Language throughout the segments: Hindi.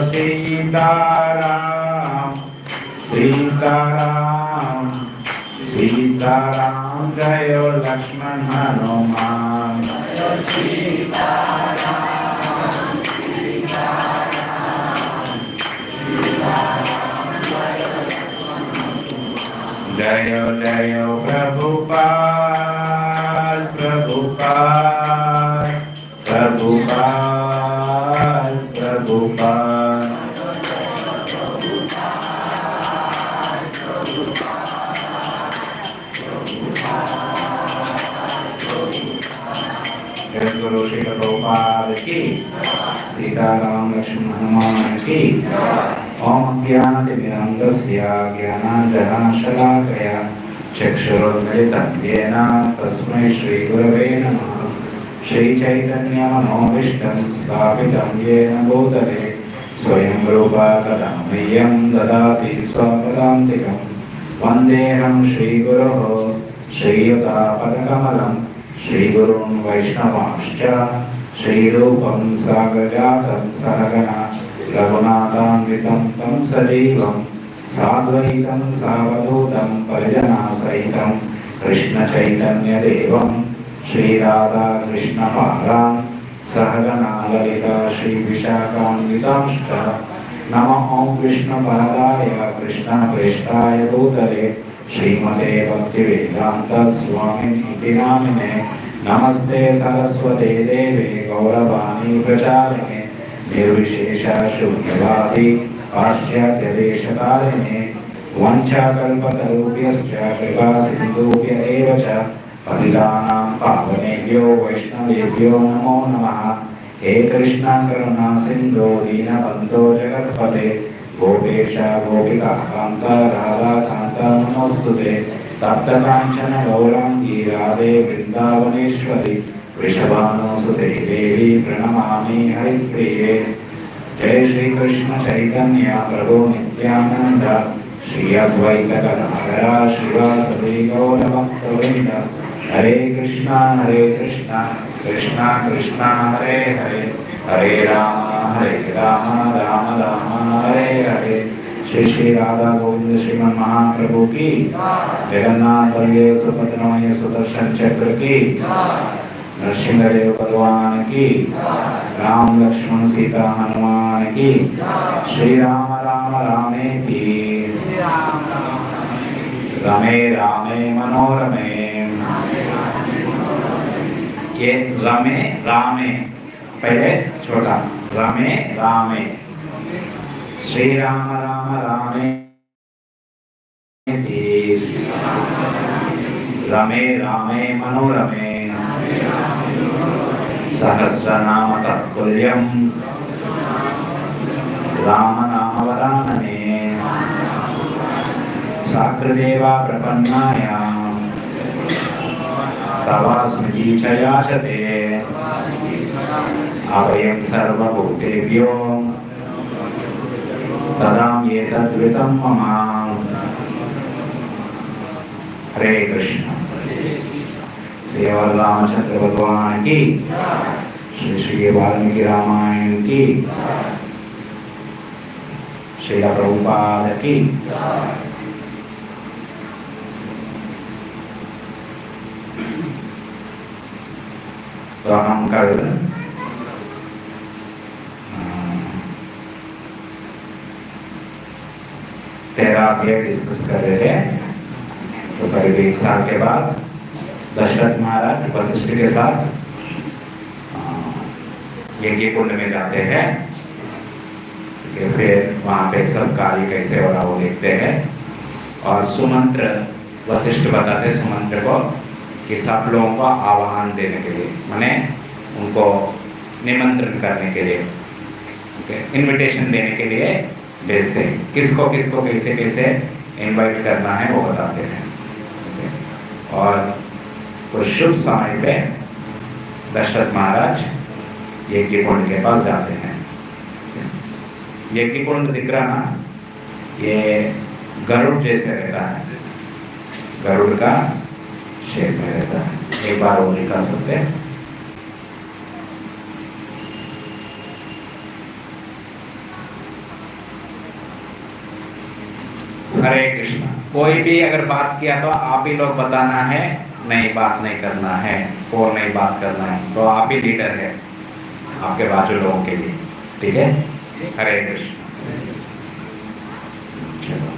सीताराम सीताराम सीताराम जय लक्ष्मण हनुमान जय जय प्रभुपाद प्रभुपाद प्रभुपाद प्रभुपाद जय गुरु श्री प्रभुपाद की सीताराम लक्ष्मण हनुमान की ओम ज्ञानतिमिरन्दस्य ज्ञानाञ्जनशलाकया चक्षुरुन्मिलितं येन तस्मै श्रीगुरवे नमः श्रीचैतन्यमनोभीष्टं स्थापितं येन भूतले स्वयं रूपा कदा मह्यं ददाति स्वपदान्तिकं वन्देऽहं श्रीगुरोः श्रीयुतापदकमलं श्रीगुरुं वैष्णवांश्च श्रीरूपं साग्रजातं सहगना रघुनाथान्वितं तं सजीवं साद्वैतं सावधूतं परिजनसहितं कृष्णचैतन्यदेवं श्रीराधाकृष्णपादान् सहगना ललिता श्रीविशाखान्वितांश्च नमः ॐ विष्णुपादाय कृष्णप्रेष्ठाय भूतले श्रीमते भक्तिवेदान्त स्वामिनिति नामिने नमस्ते सरस्वते देवे गौरवाणी प्रचारिणे निर्विशेष शून्यवादी पाश्चात्यदेशकारिणे वंशाकल्पतरुभ्यश्च कृपा सिन्धुभ्य एव च पतितानां पावनेभ्यो वैष्णवेभ्यो नमो नमः हे कृष्ण करुणा सिन्धो दीनबन्धो जगत्पते गोपेश गोपिकान्त राधाकान्त नमोस्तुते तप्तकाञ्चन गौराङ्गी राधे वृन्दावनेश्वरी वृषभानुसुते देवी प्रणमामि हरिप्रिये जय श्री कृष्ण चैतन्य प्रभु नित्यानंद श्री अद्वैत गदाधर श्रीवासदि गौरभक्तवृंद हरे कृष्णा कृष्णा कृष्णा हरे हरे हरे राम राम राम हरे हरे श्री श्री राधा गोविंद श्रीमन महाप्रभु की जगन्नाथ बलदेव सुभद्रमय सुदर्शन चक्र की नरसिंहदेव भगवान की राम लक्ष्मण सीता हनुमान की श्री राम राम रामेति रमे रामे मनोरमे ये रमे रामे पहले छोटा रमे रामे श्री राम राम रामे रमे रामे मनोरमे सहस्रनाम तत्तुल्यं राम नाम वरानने साकृदेवा प्रपन्नाय तवास्मि च याचते अभयं सर्वभूतेभ्यो ददाम्येतद्वितं मम हरे कृष्ण श्री रामचंद्र भगवान की श्री श्री वाल्मीकि रामायण की श्री प्रभुपाद की तो हम कल तेरा अध्याय डिस्कस कर रहे थे। तो करीब 1 साल के बाद दशरथ महाराज वशिष्ठ के साथ यज्ञ कुंड में जाते हैं। फिर वहाँ पे सब कार्य कैसे हो रहा वो देखते हैं और सुमंत्र वशिष्ठ बताते सुमंत्र को कि सब लोगों को आह्वान देने के लिए माने उनको निमंत्रण करने के लिए इनविटेशन देने के लिए भेजते हैं। किसको किसको कैसे कैसे इनवाइट करना है वो बताते हैं। और उस शुभ समय पे दशरथ महाराज यज्ञ कुंड के पास जाते हैं। यज्ञ कुंड दिख रहा ना, ये गरुड़ जैसे रहता है, गरुड़ का शेप में रहता है। एक बार वो दिखा सकते हैं। हरे कृष्णा। कोई भी अगर बात किया तो आप ही लोग बताना है, नहीं बात नहीं करना है, और नहीं बात करना है, तो आप ही लीडर है आपके बाजू लोगों के लिए, ठीक है। हरे कृष्णा। चलो,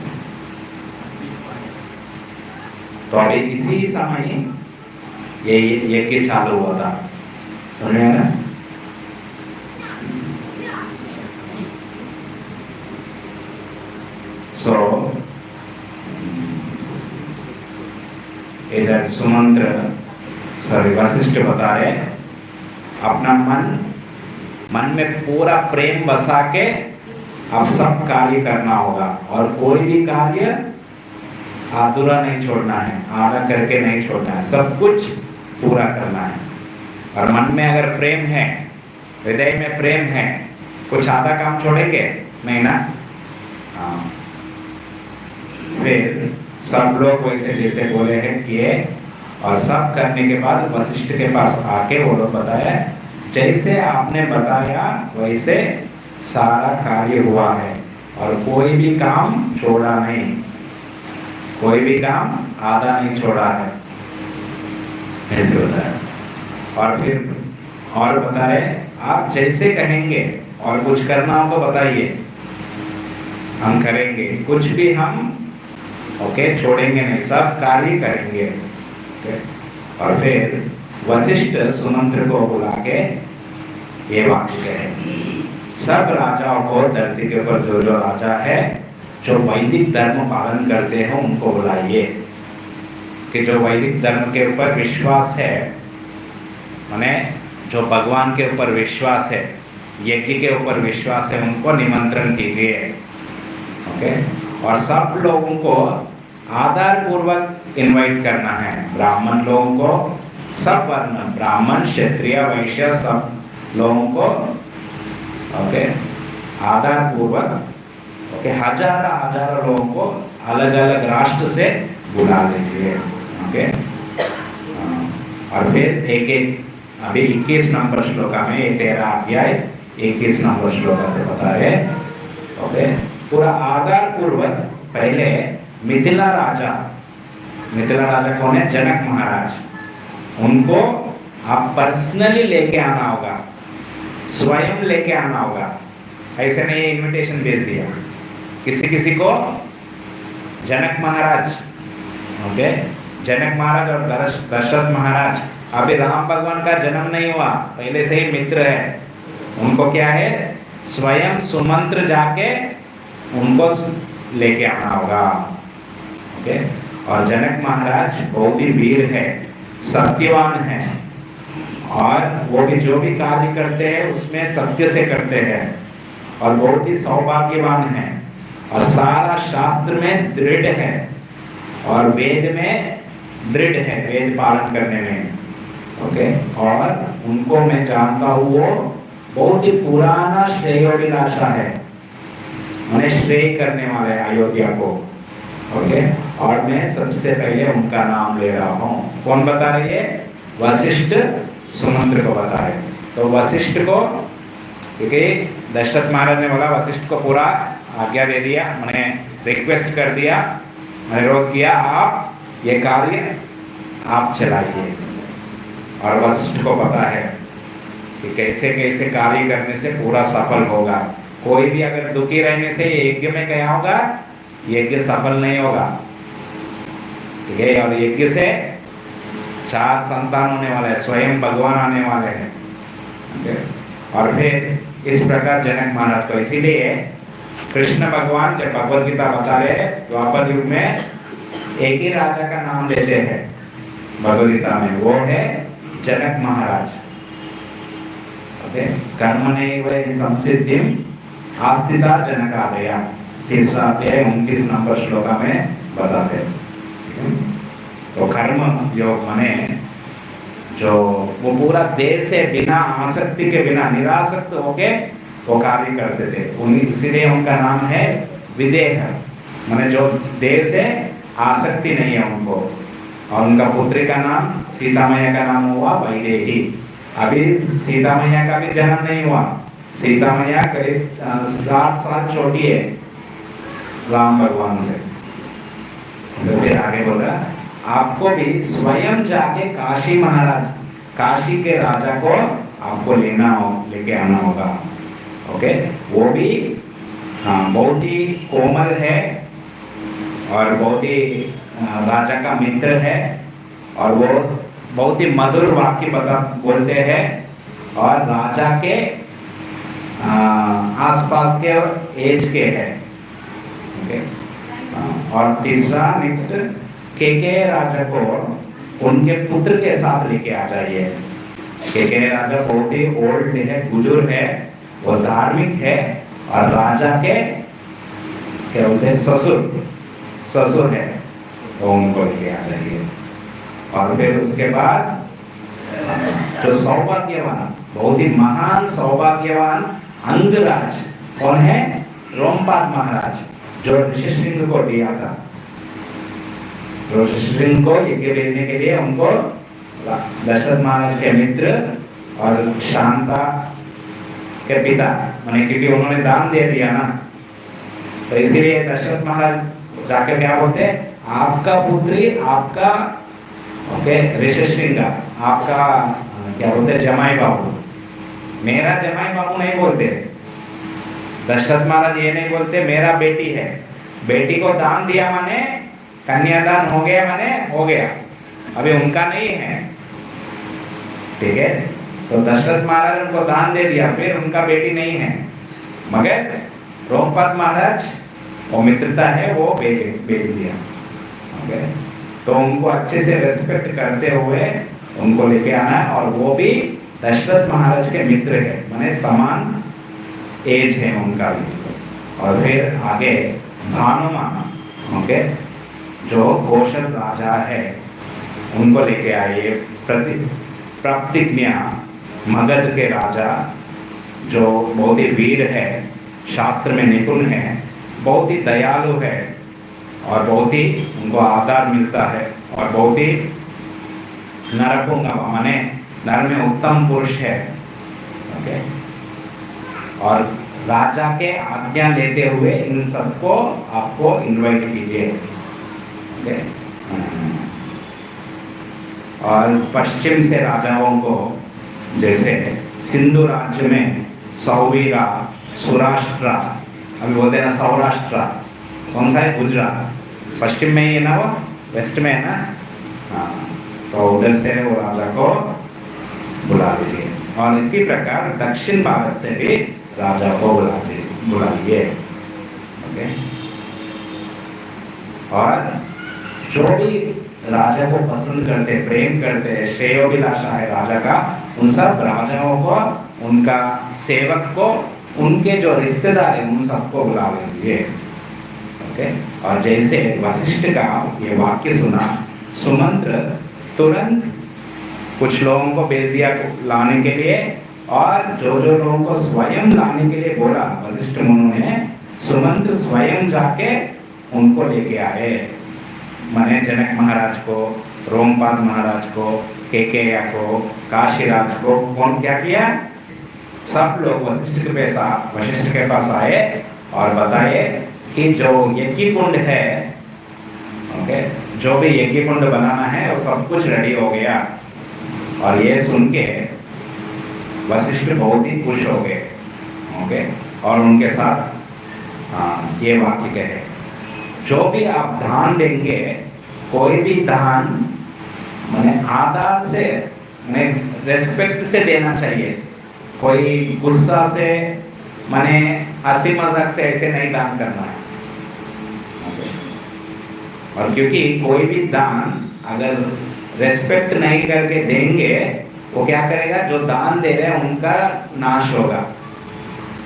तो अभी इसी समय ये यज्ञ चालू हुआ था, सुनिए ना। सो इधर सुमंत्र सॉरी वशिष्ठ बता रहे अपना मन में पूरा प्रेम बसा के अब सब कार्य करना होगा, और कोई भी कार्य अधूरा नहीं छोड़ना है, आधा करके नहीं छोड़ना है, सब कुछ पूरा करना है। और मन में अगर प्रेम है, हृदय में प्रेम है, कुछ आधा काम छोड़ेंगे नहीं ना। हाँ, फिर सब लोग वैसे जैसे बोले हैं किए, और सब करने के बाद वशिष्ठ के पास आके वो लोग बताया जैसे आपने बताया वैसे सारा कार्य हुआ है, और कोई भी काम छोड़ा नहीं, कोई भी काम आधा नहीं छोड़ा है, ऐसे बताया। और फिर और बता रहे आप जैसे कहेंगे और कुछ करना हो तो बताइए, हम करेंगे, कुछ भी हम छोड़ेंगे नहीं, सब कार्य करेंगे। और फिर वशिष्ठ सुमंत्र को बुला के ये बात कहे, सब राजाओं को धरती के ऊपर जो जो राजा है जो वैदिक धर्म पालन करते हैं उनको बुलाइए, कि जो वैदिक धर्म के ऊपर विश्वास है, माने जो भगवान के ऊपर विश्वास है, यज्ञ के ऊपर विश्वास है, उनको निमंत्रण कीजिए। ओके, और सब लोगों को आधार पूर्वक इनवाइट करना है, ब्राह्मण लोगों को, सब वर्ण, ब्राह्मण क्षत्रिय वैश्य सब लोगों को आधार पूर्वक हजारों लोगों को अलग अलग राष्ट्र से बुला लीजिए। और फिर एक एक अभी 21 नंबर श्लोका में, ये 13 अध्याय 21 नंबर श्लोका से बता रहे पूरा आधार पूर्वक। पहले मिथिला राजा कौन है? जनक महाराज, उनको आप पर्सनली लेके आना होगा, स्वयं लेके आना होगा, ऐसे नहीं इनविटेशन भेज दिया किसी को। जनक महाराज, जनक महाराज और दशरथ महाराज, अभी राम भगवान का जन्म नहीं हुआ, पहले से ही मित्र है, उनको क्या है, स्वयं सुमंत्र जाके उनको लेके आना होगा। और जनक महाराज बहुत ही वीर है, सत्यवान है, और वो भी जो भी कार्य करते हैं उसमें सत्य से करते हैं, और बहुत ही सौभाग्यवान है, और सारा शास्त्र में दृढ़ है, और वेद में दृढ़ है, वेद पालन करने में। और उनको मैं जानता हूँ, वो बहुत ही पुराना श्रेयोभिलाषा है, उन्हें श्रेय करने वाले अयोध्या को। और मैं सबसे पहले उनका नाम ले रहा हूँ। कौन बता रही है? वशिष्ठ सुमंत्र को बता रहे। तो वशिष्ठ को, क्योंकि दशरथ महाराज ने बोला, वशिष्ठ को पूरा आज्ञा दे दिया, मैंने रिक्वेस्ट कर दिया, अनुरोध किया, आप ये कार्य आप चलाइए। और वशिष्ठ को पता है कि कैसे कैसे कार्य करने से पूरा सफल होगा। कोई भी अगर दुखी रहने से यज्ञ में क्या होगा, यज्ञ सफल नहीं होगा। ठीक है, और यज्ञ से 4 संतान होने वाले हैं, स्वयं भगवान आने वाले हैं। और फिर इस प्रकार जनक महाराज को, इसीलिए कृष्ण भगवान जब भगवद गीता बता रहे द्वापर युग में एक ही राजा का नाम लेते हैं भगवद गीता में, वो है जनक महाराज। कर्मणैव संसिद्धिं आस्थिता जनकादया, 3रा अध्याय 29 नंबर श्लोका में बताते हैं। तो कर्म योग माने जो वो पूरा देह से बिना आसक्ति के, बिना निरासक्त होके वो कार्य करते थे, इसीलिए उनका नाम है विदेह, माने जो देह से आसक्ति नहीं है उनको। और उनका पुत्री का नाम, सीता मैया का नाम हुआ वैदेही। अभी सीता मैया का भी जन्म नहीं हुआ, सीता मैया करीब 7 साल छोटी है राम भगवान से। तो फिर आगे बोला, आपको भी स्वयं जाके काशी के राजा को आपको लेके आना होगा। ओके, वो भी बहुत ही कोमल है और बहुत ही राजा का मित्र है, और वो बहुत ही मधुर वाक्य बोलते हैं, और राजा के आसपास के एज के है। ओके, और तीसरा नेक्स्ट, के राजा को उनके पुत्र के साथ लेके आ जाइए। के राजा बहुत ही ओल्ड है, बुजुर्ग है, वो धार्मिक है, और राजा के क्या बोलते हैं, ससुर है, तो उनको लेके आ जाइए। और फिर उसके बाद जो सौभाग्यवान, बहुत ही महान सौभाग्यवान अंगराज कौन है? रोमपाद महाराज, जो ऋषिशृंग को दिया था। ऋषिशृंग को यज्ञ भेजने के लिए उनको दशरथ महाराज के मित्र और शांता के पिता, माने क्योंकि उन्होंने दान दे दिया ना, तो इसीलिए दशरथ महाराज जाके क्या बोलते हैं, आपका पुत्री, आपका ओके ऋषिशृंग, आपका क्या बोलते हैं, जमाई बाबू। मेरा जमाई बाबू नहीं बोलते दशरथ महाराज, ये नहीं बोलते मेरा बेटी है। बेटी को दान दिया माने कन्यादान हो गया, माने हो गया, अभी उनका नहीं है। ठीक है, तो दशरथ महाराज उनको दान दे दिया, फिर उनका बेटी नहीं है, मगर रोमपाद महाराज वो मित्रता है, वो भेज दिया। ओके, तो उनको अच्छे से रेस्पेक्ट करते हुए उनको लेके आना है, और वो भी दशरथ महाराज के मित्र है, माने समान एज है उनका भी। और फिर आगे भानुमान, ओके, जो कौशल राजा है, उनको लेके आइए। प्रतिज्ञा मगध के राजा, जो बहुत ही वीर है, शास्त्र में निपुण है, बहुत ही दयालु है, और बहुत ही उनको आदर मिलता है, और बहुत ही नरपुंगव माने नर में उत्तम पुरुष है। ओके, और राजा के आज्ञा लेते हुए इन सबको आपको इनवाइट कीजिए। ओके, और पश्चिम से राजाओं को, जैसे सिंधु राज्य में सौवीरा, सुराष्ट्र, अभी बोलते हैं ना सौराष्ट्र, कौन सा है? गुजरात, पश्चिम में ही है ना, वो वेस्ट में है ना। हाँ, तो उधर से वो राजा को बुला लीजिए। और इसी प्रकार दक्षिण भारत से भी राजा को बुलाइए। ओके, और जो भी राजा को पसंद करते, प्रेम करते, श्रेयोभिलाषा है राजा का, उन सब राजाओं को, उनका सेवक को, उनके जो रिश्तेदार हैं, उन सबको बुला लीजिए। ओके, और जैसे वशिष्ठ का ये वाक्य सुना, सुमंत्र तुरंत कुछ लोगों को भेज दिया लाने के लिए, और जो लोगों को स्वयं लाने के लिए बोला वशिष्ठ मुनि ने, सुमंत्र स्वयं जाके उनको लेके आए। माने जनक महाराज को, रोमपाद महाराज को, केकैया को, काशीराज को, कौन क्या किया? सब लोग वशिष्ठ के पास आए और बताए कि जो यज्ञ कुंड है, ओके, जो भी यज्ञ कुंड बनाना है वो सब कुछ रेडी हो गया। और ये सुन के वशिष्ठ बहुत ही खुश हो गए। ओके, और उनके साथ ये वाक्य कहे, जो भी आप दान देंगे, कोई भी दान माने आदर से, माने रेस्पेक्ट से देना चाहिए। कोई गुस्सा से, माने हंसी मजाक से ऐसे नहीं दान करना है। और क्योंकि कोई भी दान अगर रेस्पेक्ट नहीं करके देंगे, वो क्या करेगा? जो दान दे रहे हैं उनका नाश होगा।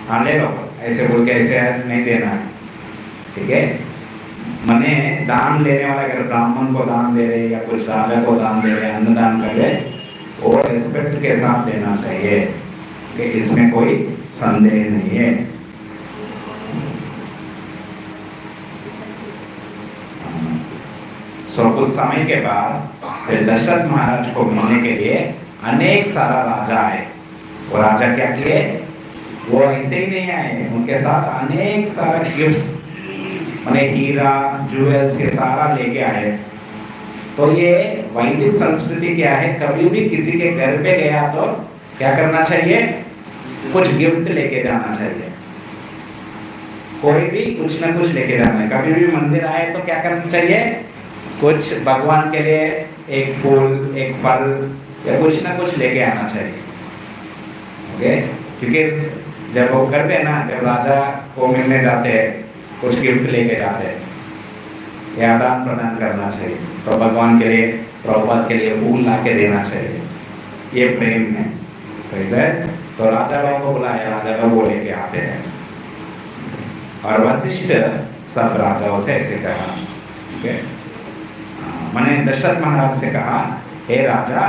हाँ, ले लो, ऐसे बोल के ऐसे नहीं देना है। ठीक है, माने दान लेने वाला अगर ब्राह्मण को दान दे रहे, या कुछ राजा को दान दे रहे, अन्नदान कर रहे, वो रेस्पेक्ट के साथ देना चाहिए, कि इसमें कोई संदेह नहीं है। सो कुछ समय के बाद फिर दशरथ महाराज को मिलने के लिए अनेक सारा राजा आए। वो राजा क्या किए? वो ऐसे ही नहीं आए, उनके साथ अनेक सारा गिफ्ट्स मैंने हीरा ज्वेल्स ये सारा लेके आए। तो ये वैदिक संस्कृति क्या है, कभी भी किसी के घर पे गया तो क्या करना चाहिए, कुछ गिफ्ट लेके जाना चाहिए। कोई भी कुछ ना कुछ लेके जाना है। कभी भी मंदिर आए तो क्या करना चाहिए, कुछ भगवान के लिए एक फूल एक फल या कुछ ना कुछ लेके आना चाहिए। ओके, क्योंकि जब वो करते हैं ना, जब राजा को मिलने जाते हैं कुछ गिफ्ट लेके जाते हैं, या आदान प्रदान करना चाहिए। तो भगवान के लिए, प्रभुपाद के लिए फूल ला के देना चाहिए, ये प्रेम है। तो इधर तो राजा लोगों को बुलाया, राजा लोग वो लेके आते हैं। और वशिष्ठ सब राजाओं से ऐसे कहा, okay? मैंने दशरथ महाराज से कहा, हे राजा,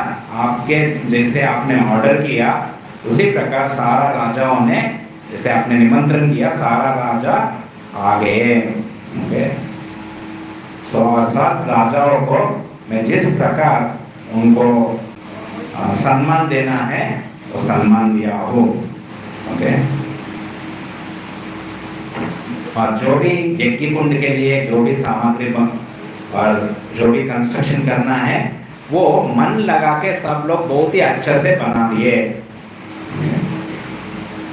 आपके जैसे आपने ऑर्डर किया उसी प्रकार सारा राजाओं ने, जैसे आपने निमंत्रण किया, सारा राजा आ गए। okay? सब राजाओं को मैं जिस प्रकार उनको सम्मान देना है वो सम्मान दिया हो। ओके, और जो भी यज्ञ कुंड के लिए जो भी सामग्री और जो भी कंस्ट्रक्शन करना है वो मन लगा के सब लोग बहुत ही अच्छे से बना दिए।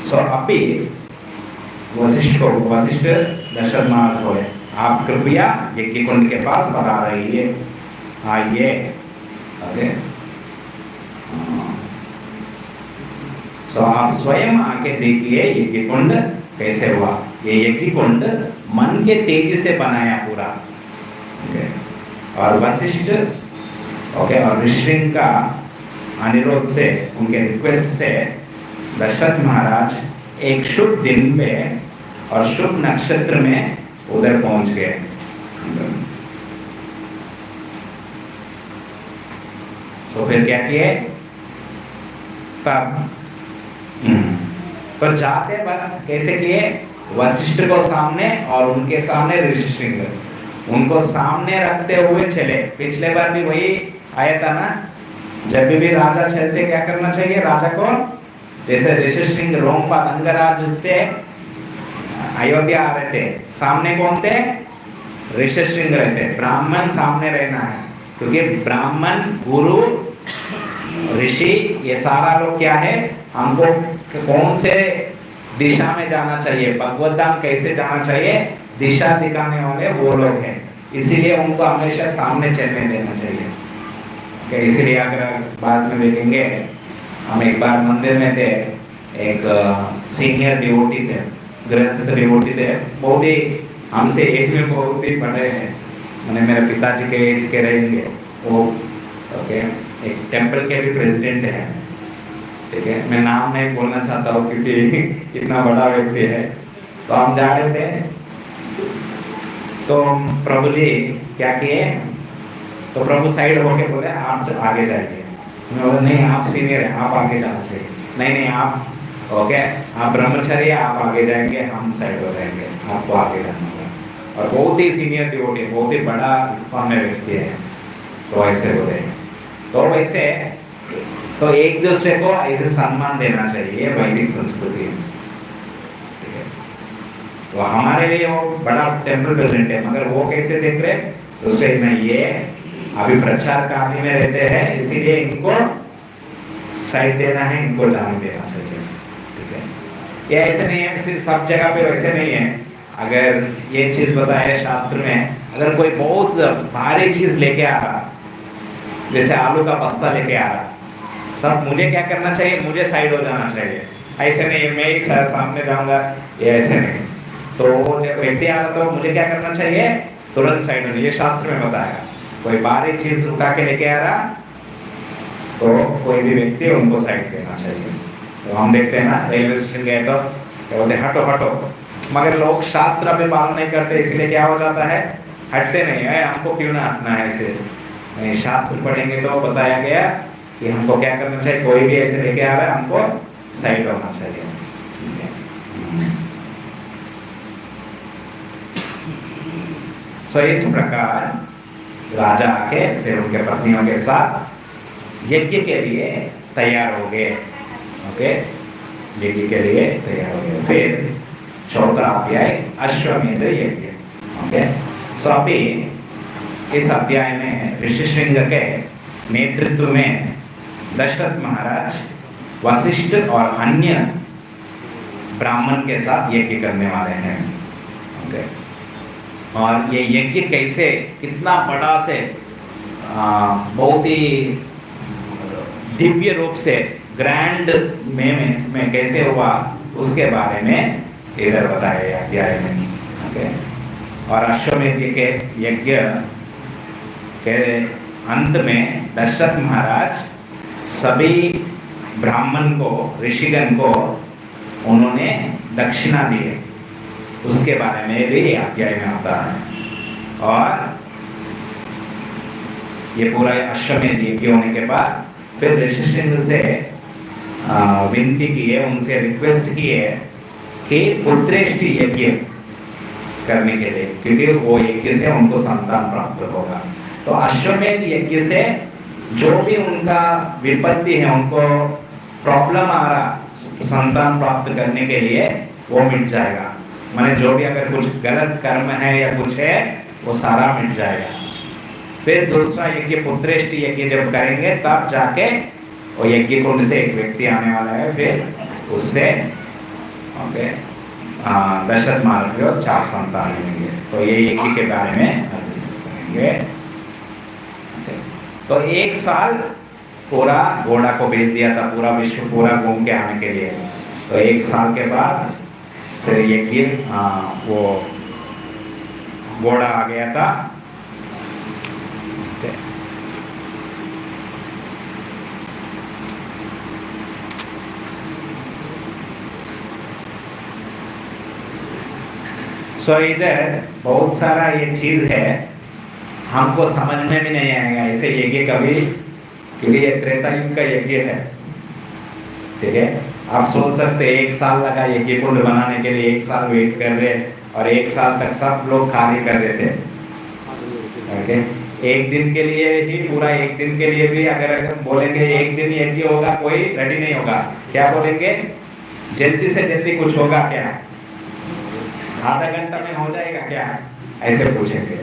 सो अभी वशिष्ठ दशरथ महाराज बोले, आप कृपया यज्ञ कुंड के पास बता रही है, आइए। ओके, सो आप स्वयं आके देखिए यज्ञ कुंड कैसे हुआ। ये यज्ञ कुंड मन के तेजी से बनाया पूरा। ओके, और वशिष्ठ और ऋषिंग का अनुरोध से, उनके रिक्वेस्ट से दशरथ महाराज एक शुभ दिन में और शुभ नक्षत्र में उधर पहुंच गए। सो फिर क्या किए, तब तो जाते वक्त कैसे किए, वशिष्ठ को सामने और उनके सामने ऋषिशृंग, उनको सामने रखते हुए चले। पिछले बार भी वही आया था ना, जब भी राजा चलते क्या करना चाहिए राजा को, जैसे ऋषिशृंग रोमपाद अंगराज से अयोध्या आ रहे थे, सामने कौन थे, ऋषिशृंग रहते। ब्राह्मण सामने रहना है, क्योंकि ब्राह्मण गुरु ऋषि ये सारा लोग क्या है, हमको कौन से दिशा में जाना चाहिए, भगवत धाम कैसे जाना चाहिए, दिशा दिखाने वाले वो लोग हैं। इसीलिए उनको हमेशा सामने चलने देना चाहिए। इसीलिए अगर बाद में देखेंगे, हम एक बार मंदिर में थे, एक सीनियर डिवोटी थे, गृहस्थ डिवोटी थे, बहुत ही हमसे एज में बहुत ही बड़े हैं, मैंने मेरे पिताजी के एज के रहेंगे वो। ओके, एक टेम्पल के भी प्रेसिडेंट हैं, ठीक है, मैं नाम नहीं बोलना चाहता हूँ क्योंकि इतना बड़ा व्यक्ति है। तो हम जा रहे थे, तो प्रभु जी क्या किए, तो प्रभु साइड होके बोले आप आगे जाइए। मैं बोला नहीं, आप सीनियर हैं, आप आगे जाना चाहिए। नहीं आप ओके, आप ब्रह्मचारी, आप आगे जाएंगे, हम साइड हो जाएंगे, आपको आगे जाना होगा। और बहुत ही सीनियर डिवोटी, बहुत ही बड़ा इस्कॉन में व्यक्ति है, तो ऐसे बोले। तो वैसे तो एक दूसरे को ऐसे सम्मान देना चाहिए, वैदिक संस्कृति है। तो हमारे लिए वो बड़ा टेम्पल प्रेसिडेंट है, मगर वो कैसे देख रहे, दूसरे में ये अभी प्रचार कार्य में रहते हैं, इसीलिए इनको साइड देना है, इनको जाने देना चाहिए। ठीक है, ये ऐसे नहीं है, सब जगह पे वैसे नहीं है। अगर ये चीज बताया शास्त्र में, अगर कोई बहुत भारी चीज लेके आ रहा, जैसे आलू का बस्ता लेके आ रहा, तब मुझे क्या करना चाहिए, मुझे साइड हो जाना चाहिए। ऐसे नहीं मैं ही सामने जाऊंगा, ये ऐसे नहीं। तो जब व्यक्ति आ रहा तो मुझे क्या करना चाहिए, तुरंत साइड होना। ये शास्त्र में बताया। कोई भारी चीज उठा के लेके आ रहा तो कोई भी व्यक्ति उनको साइड देना चाहिए। तो हम देखते हैं ना, रेलवे स्टेशन गए तो बोलते हटो हटो, मगर लोग शास्त्र पे पालन नहीं करते, इसलिए क्या हो जाता है, हटते नहीं है। हमको क्यों ना हटना है, ऐसे शास्त्र पढ़ेंगे तो बताया गया कि हमको क्या करना चाहिए, कोई भी ऐसे लेके आ रहा है हमको साइड होना चाहिए। सो इस प्रकार राजा आके फिर उनके पत्नियों के साथ यज्ञ के लिए तैयार हो गए। ओके, यज्ञ के लिए तैयार हो गए। फिर चौथा अध्याय अश्वमेध यज्ञ। ओके। सो अभी इस अध्याय में ऋषिशृंग के नेतृत्व में दशरथ महाराज वशिष्ठ और अन्य ब्राह्मण के साथ यज्ञ करने वाले हैं। ओके। और ये यज्ञ कैसे कितना बड़ा से बहुत ही दिव्य रूप से ग्रैंड में कैसे हुआ उसके बारे में इधर बताया अध्याय में। ओके। और अश्वमेध के यज्ञ के अंत में दशरथ महाराज सभी ब्राह्मण को ऋषिगण को उन्होंने दक्षिणा दिए, उसके बारे में भी अध्याय में आता है। और ये पूरा अश्वमेध यज्ञ होने के बाद फिर ऋषिशृंग से विनती की है, उनसे रिक्वेस्ट की है कि पुत्रेष्टि यज्ञ करने के लिए, क्योंकि वो यज्ञ से उनको संतान प्राप्त होगा। तो अश्वमेध यज्ञ से जो भी उनका विपत्ति है, उनको प्रॉब्लम आ रहा संतान प्राप्त करने के लिए, वो मिट जाएगा। माने जो भी अगर कुछ गलत कर्म है या कुछ है वो सारा मिट जाएगा। फिर दूसरा यज्ञ पुत्रेष्टि यज्ञ जब करेंगे तब जाके वो यज्ञ कुंड से एक व्यक्ति आने वाला है, फिर उससे ओके दशरथ महाराज को 4 संतान मिलेंगे। तो ये यज्ञ के बारे में डिस्कस करेंगे। तो 1 साल पूरा घोड़ा को भेज दिया था, पूरा विश्व पूरा घूम के आने के लिए। तो 1 साल के बाद फिर यज्ञ वो घोड़ा आ गया था। सो इधर बहुत सारा ये चीज है, हमको समझ में भी नहीं आएगा ऐसे यज्ञ कभी, क्योंकि ये त्रेता युग का यज्ञ है। ठीक है, आप सोच सकते 1 साल लगा यज्ञ कुंड बनाने के लिए, 1 साल वेट कर रहे और 1 साल तक सब लोग कार्य कर रहे थे। ओके, 1 दिन के लिए ही पूरा 1 दिन के लिए भी अगर बोलेंगे 1 दिन यज्ञ होगा, कोई रेडी नहीं होगा। क्या बोलेंगे, जल्दी से जल्दी कुछ होगा क्या, आधा घंटा में हो जाएगा क्या, ऐसे पूछेंगे।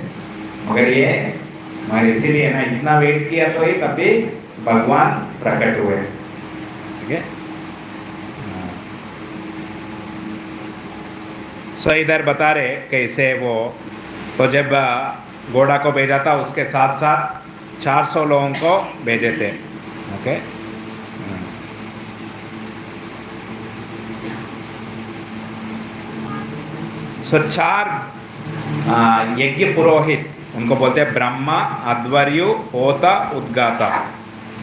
मगर इसीलिए ना इतना वेट किया तो ही तभी भगवान प्रकट हुए। ठीक है। सो इधर बता रहे कैसे वो, तो जब घोड़ा को भेजा था उसके साथ साथ 400 लोगों को भेजे थे। ओके। सो 4 यज्ञ पुरोहित, उनको बोलते हैं ब्रह्मा, अध्वर्यु, होता, उद्गाता।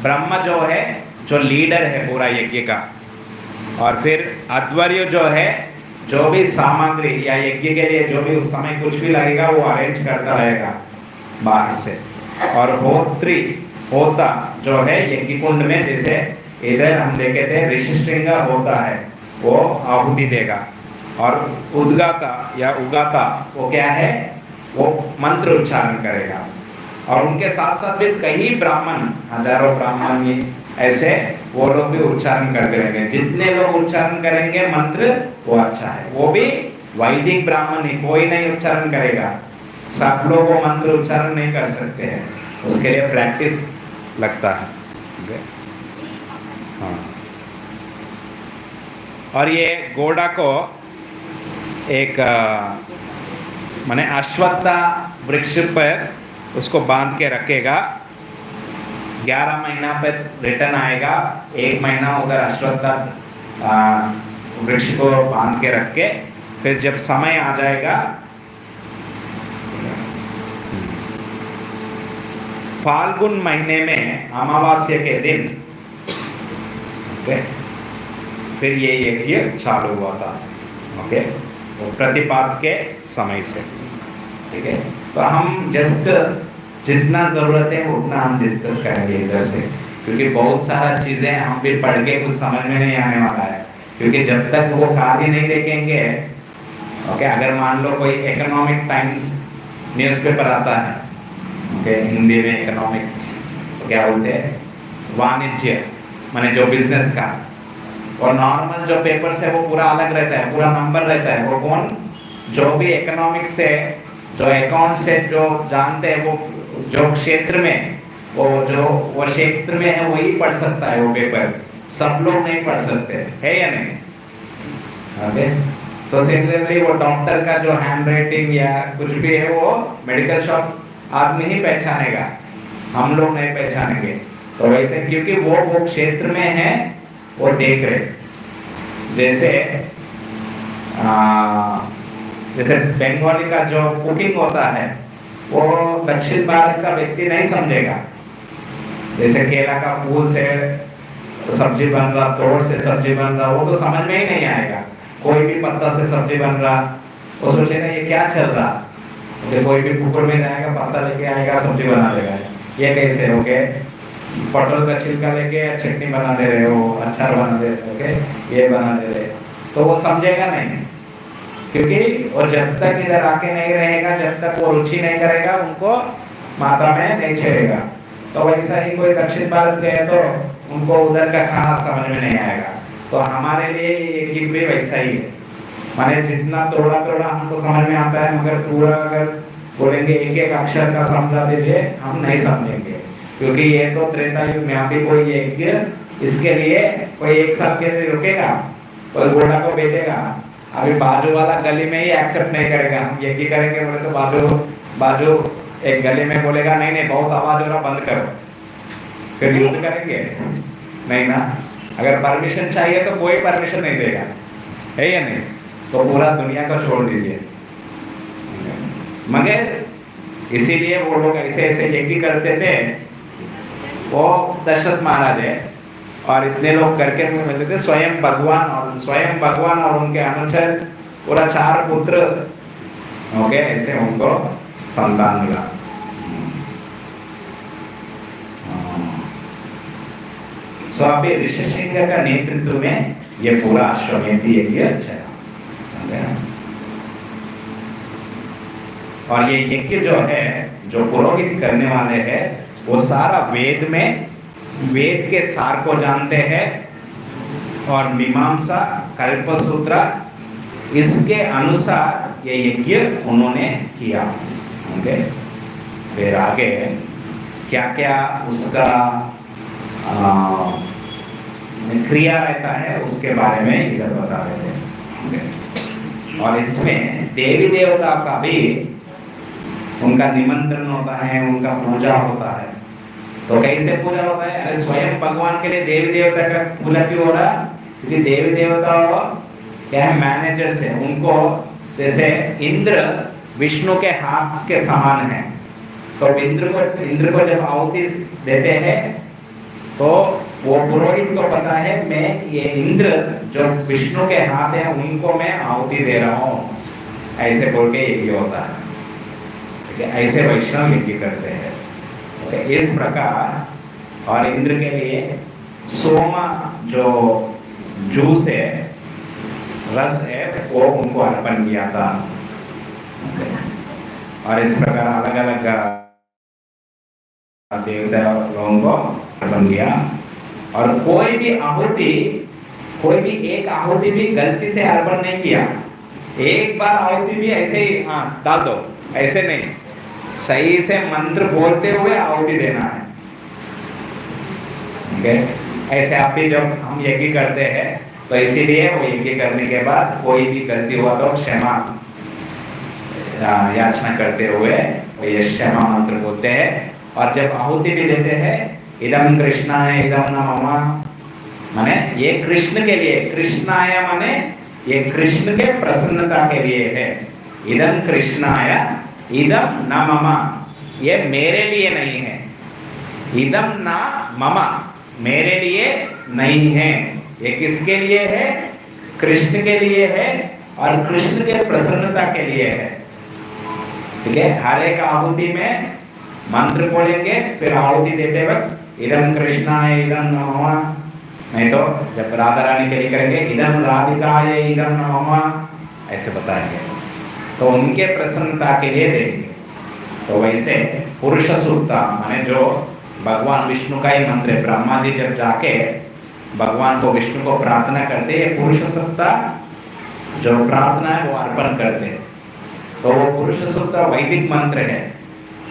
ब्रह्मा जो है जो लीडर है पूरा यज्ञ का, और फिर अध्वर्यु जो है जो भी सामग्री या यज्ञ के लिए जो भी उस समय कुछ भी लगेगा वो अरेंज करता रहेगा बाहर से। और होत्री, होता जो है यज्ञ कुंड में, जैसे इधर हम देखे थे ऋषिशृंग होता है, वो आहुति देगा। और उद्गाता या उगाता वो क्या है, वो मंत्र उच्चारण करेगा। और उनके साथ साथ भी कई ब्राह्मण, हजारों ब्राह्मण ऐसे वो लोग भी उच्चारण करते रहेंगे। जितने लोग उच्चारण करेंगे मंत्र वो अच्छा है। वो भी वैदिक ब्राह्मण ही, कोई नहीं उच्चारण करेगा, सब लोग वो मंत्र उच्चारण नहीं कर सकते हैं, उसके लिए प्रैक्टिस लगता है। हाँ। और ये घोड़ा को एक माने अश्वत्था वृक्ष पर उसको बांध के रखेगा। 11 महीना पर रिटर्न आएगा, 1 महीना उधर अश्वत्था वृक्ष को बांध के रख के, फिर जब समय आ जाएगा फाल्गुन महीने में अमावास्या के दिन, ओके, फिर ये यज्ञ चालू हुआ था। ओके, वो प्रतिपाद के समय से। ठीक है, तो हम जस्ट जितना ज़रूरत है उतना हम डिस्कस करेंगे इधर से, क्योंकि बहुत सारा चीज़ें हम भी पढ़ के कुछ समझ में नहीं आने वाला है। क्योंकि जब तक वो कार्य नहीं देखेंगे, ओके, अगर मान लो कोई इकोनॉमिक टाइम्स न्यूज़पेपर आता है, ओके, हिंदी में इकोनॉमिक्स, तो क्या बोलते हैं, वाणिज्य माने जो बिजनेस का, और नॉर्मल जो पेपर्स है वो पूरा अलग रहता है, पूरा नंबर रहता है। वो कौन, जो भी इकोनॉमिक्स से जो अकाउंट से जो जानते हैं वो जो क्षेत्र में वो क्षेत्र में है वही पढ़ सकता है वो पेपर, सब लोग नहीं पढ़ सकते, है या नहीं? ओके, तो सिमिलरली वो डॉक्टर का जो हैंड राइटिंग या कुछ भी है वो मेडिकल शॉप आदमी ही पहचानेगा, हम लोग नहीं पहचानेंगे। तो वैसे क्योंकि वो क्षेत्र में है वो देख रहे, जैसे जैसे बंगाली का जो कुकिंग होता है वो दक्षिण भारत का व्यक्ति नहीं समझेगा। जैसे केला का फूल से सब्जी बन रहा, तोड़ से सब्जी बन रहा, वो तो समझ में ही नहीं आएगा। कोई भी पत्ता से सब्जी बन रहा, वो सोचेगा ये क्या चल रहा। तो कोई भी कुकर में जाएगा, पत्ता लेके आएगा, सब्जी बना देगा। ये कैसे हो गए? पटल का छिलका लेके चटनी बना दे रहे हो, अचार बना दे रहे, ओके, ये बना दे रहे, तो वो समझेगा नहीं, क्योंकि वो जब तक इधर आके नहीं रहेगा, जब तक वो रुचि नहीं करेगा, उनको माता में नहीं चढ़ेगा। तो वैसा ही कोई दक्षिण भारत गए तो उनको उधर का खाना समझ में नहीं आएगा। तो हमारे लिए ये गीत भी वैसा ही है, माने जितना थोड़ा थोड़ा हमको समझ में आता है, मगर पूरा अगर बोलेंगे एक एक अक्षर का समझा दीजिए, हम नहीं समझेंगे। क्योंकि ये तो त्रेता युग में अभी कोई यज्ञ इसके लिए कोई एक साल के लिए रुकेगा, कोई घोड़ा को भेजेगा, अभी बाजू वाला गली में ही एक्सेप्ट नहीं करेगा। हम यज्ञ करेंगे बोले तो बाजू एक गली में बोलेगा नहीं नहीं बहुत आवाज हो रहा, बंद करो, फिर युद्ध करेंगे नहीं ना। अगर परमिशन चाहिए तो कोई परमिशन नहीं देगा, है या नहीं? तो पूरा दुनिया को छोड़ दीजिए। मगर इसीलिए वो लोग ऐसे ऐसे यज्ञ करते थे, वो दशरथ महाराज है और इतने लोग करके मिलते थे, स्वयं भगवान और उनके अनुचर पूरा 4 पुत्र, ओके, ऐसे उनको संतान मिला। सो अभी ऋषिशृंग का नेतृत्व में ये पूरा अश्वमेध यज्ञ चला। और ये यज्ञ जो है, जो पुरोहित करने वाले हैं, वो सारा वेद के सार को जानते हैं और मीमांसा कल्पसूत्र इसके अनुसार ये यज्ञ उन्होंने किया। ओके, फिर आगे क्या क्या उसका क्रिया रहता है उसके बारे में इधर बता रहे थे। और इसमें देवी देवता का भी उनका निमंत्रण होता है, उनका पूजा होता है। तो कैसे पूजा होता है? अरे स्वयं भगवान के लिए देवी देवता का पूजा क्यों हो रहा? क्योंकि देवी देवता क्या है, मैनेजर्स है। उनको जैसे इंद्र विष्णु के हाथ के समान है, तो इंद्र को जब आहुति देते हैं तो वो पुरोहित को पता है मैं ये इंद्र जो विष्णु के हाथ है उनको मैं आहुति दे रहा हूँ, ऐसे बोल के यज्ञ होता है। ऐसे वैष्णव यज्ञ करते हैं। इस प्रकार और इंद्र के लिए सोमा जो जूस है, रस है, वो उनको अर्पण किया था। और इस प्रकार अलग अलग देवता लोगों को अर्पण किया। और कोई भी एक आहुति भी गलती से अर्पण नहीं किया। एक बार आहुति भी ऐसे ही डाल दो, ऐसे नहीं, सही से मंत्र बोलते हुए आहुति देना है। ओके, ऐसे आप भी जब हम यज्ञ करते हैं तो इसीलिए वो यज्ञ करने के बाद कोई भी गलती हुआ तो क्षमा याचना करते हुए वो ये क्षमा मंत्र बोलते हैं। और जब आहुति भी देते हैं, इदम कृष्णाय इदम न मम, माने ये कृष्ण के लिए, कृष्णाय माने ये कृष्ण के प्रसन्नता के लिए है। इदम कृष्णाय इदम न मम, ये मेरे लिए नहीं है। इदम न मम, मेरे लिए नहीं है। ये किसके लिए है? कृष्ण के लिए है और कृष्ण के प्रसन्नता के लिए है। ठीक है, हर एक आहुति में मंत्र बोलेंगे, फिर आहुति देते वक्त इदम कृष्णाय इदम न मम, नहीं तो जब राधा रानी के लिए करेंगे इदम राधिकाय इदम न मम, ऐसे बताएंगे, तो उनके प्रसन्नता के लिए देंगे। तो वैसे पुरुष सूक्ता माने जो भगवान विष्णु का ही मंत्र है। ब्रह्मा जी जब जाके भगवान को विष्णु को प्रार्थना करते हैं, पुरुष सूक्ता जो प्रार्थना है वो अर्पण करते हैं। तो वो पुरुष सूक्त वैदिक मंत्र है।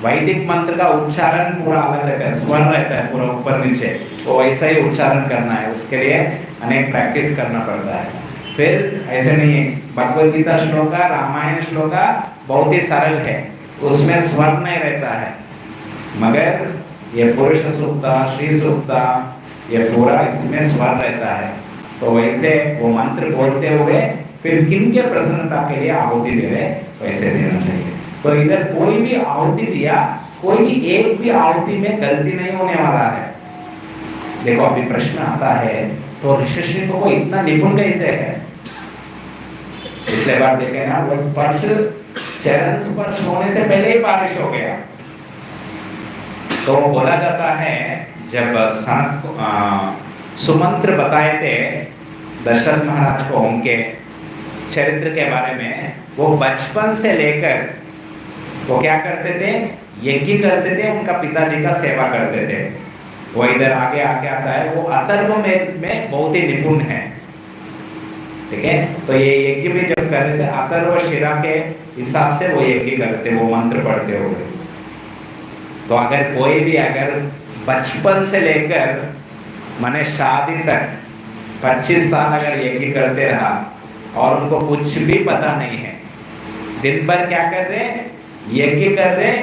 वैदिक मंत्र का उच्चारण पूरा अलग रहता है, स्वर रहता है पूरा ऊपर नीचे, तो वैसा ही उच्चारण करना है, उसके लिए अनेक प्रैक्टिस करना पड़ता है। फिर ऐसे नहीं है, भगवद गीता श्लोका, रामायण श्लोका बहुत ही सरल है, उसमें स्वर नहीं रहता है, मगर ये पुरुष सूक्ता, श्री सूक्ता, ये पूरा इसमें स्वर रहता है। तो वैसे वो मंत्र बोलते हुए फिर किन के प्रसन्नता के लिए आहुति दे रहे वैसे देना चाहिए। तो इधर कोई भी आहुति दिया, कोई भी एक भी आहुति में गलती नहीं होने वाला है। देखो अभी प्रश्न आता है तो ऋषि को इतना निपुण कैसे है? पिछले बार देखे ना, वो स्पर्श, चरण स्पर्श होने से पहले ही बारिश हो गया। तो बोला जाता है जब सुमंत्र बताए थे दशरथ महाराज को उनके चरित्र के बारे में, वो बचपन से लेकर वो क्या करते थे, यज्ञ करते थे, उनका पिताजी का सेवा करते थे। वो इधर आगे आके आता है, वो अथर्व में बहुत ही निपुण है, ठीक है। तो ये यज्ञ भी जब कर रहे थे अथर्व शिरा के हिसाब से वो यज्ञ करते, वो मंत्र पढ़ते हुए। तो अगर कोई भी अगर बचपन से लेकर माने शादी तक 25 साल अगर यज्ञ करते रहा और उनको कुछ भी पता नहीं है, दिन भर क्या कर रहे, यज्ञ कर रहे,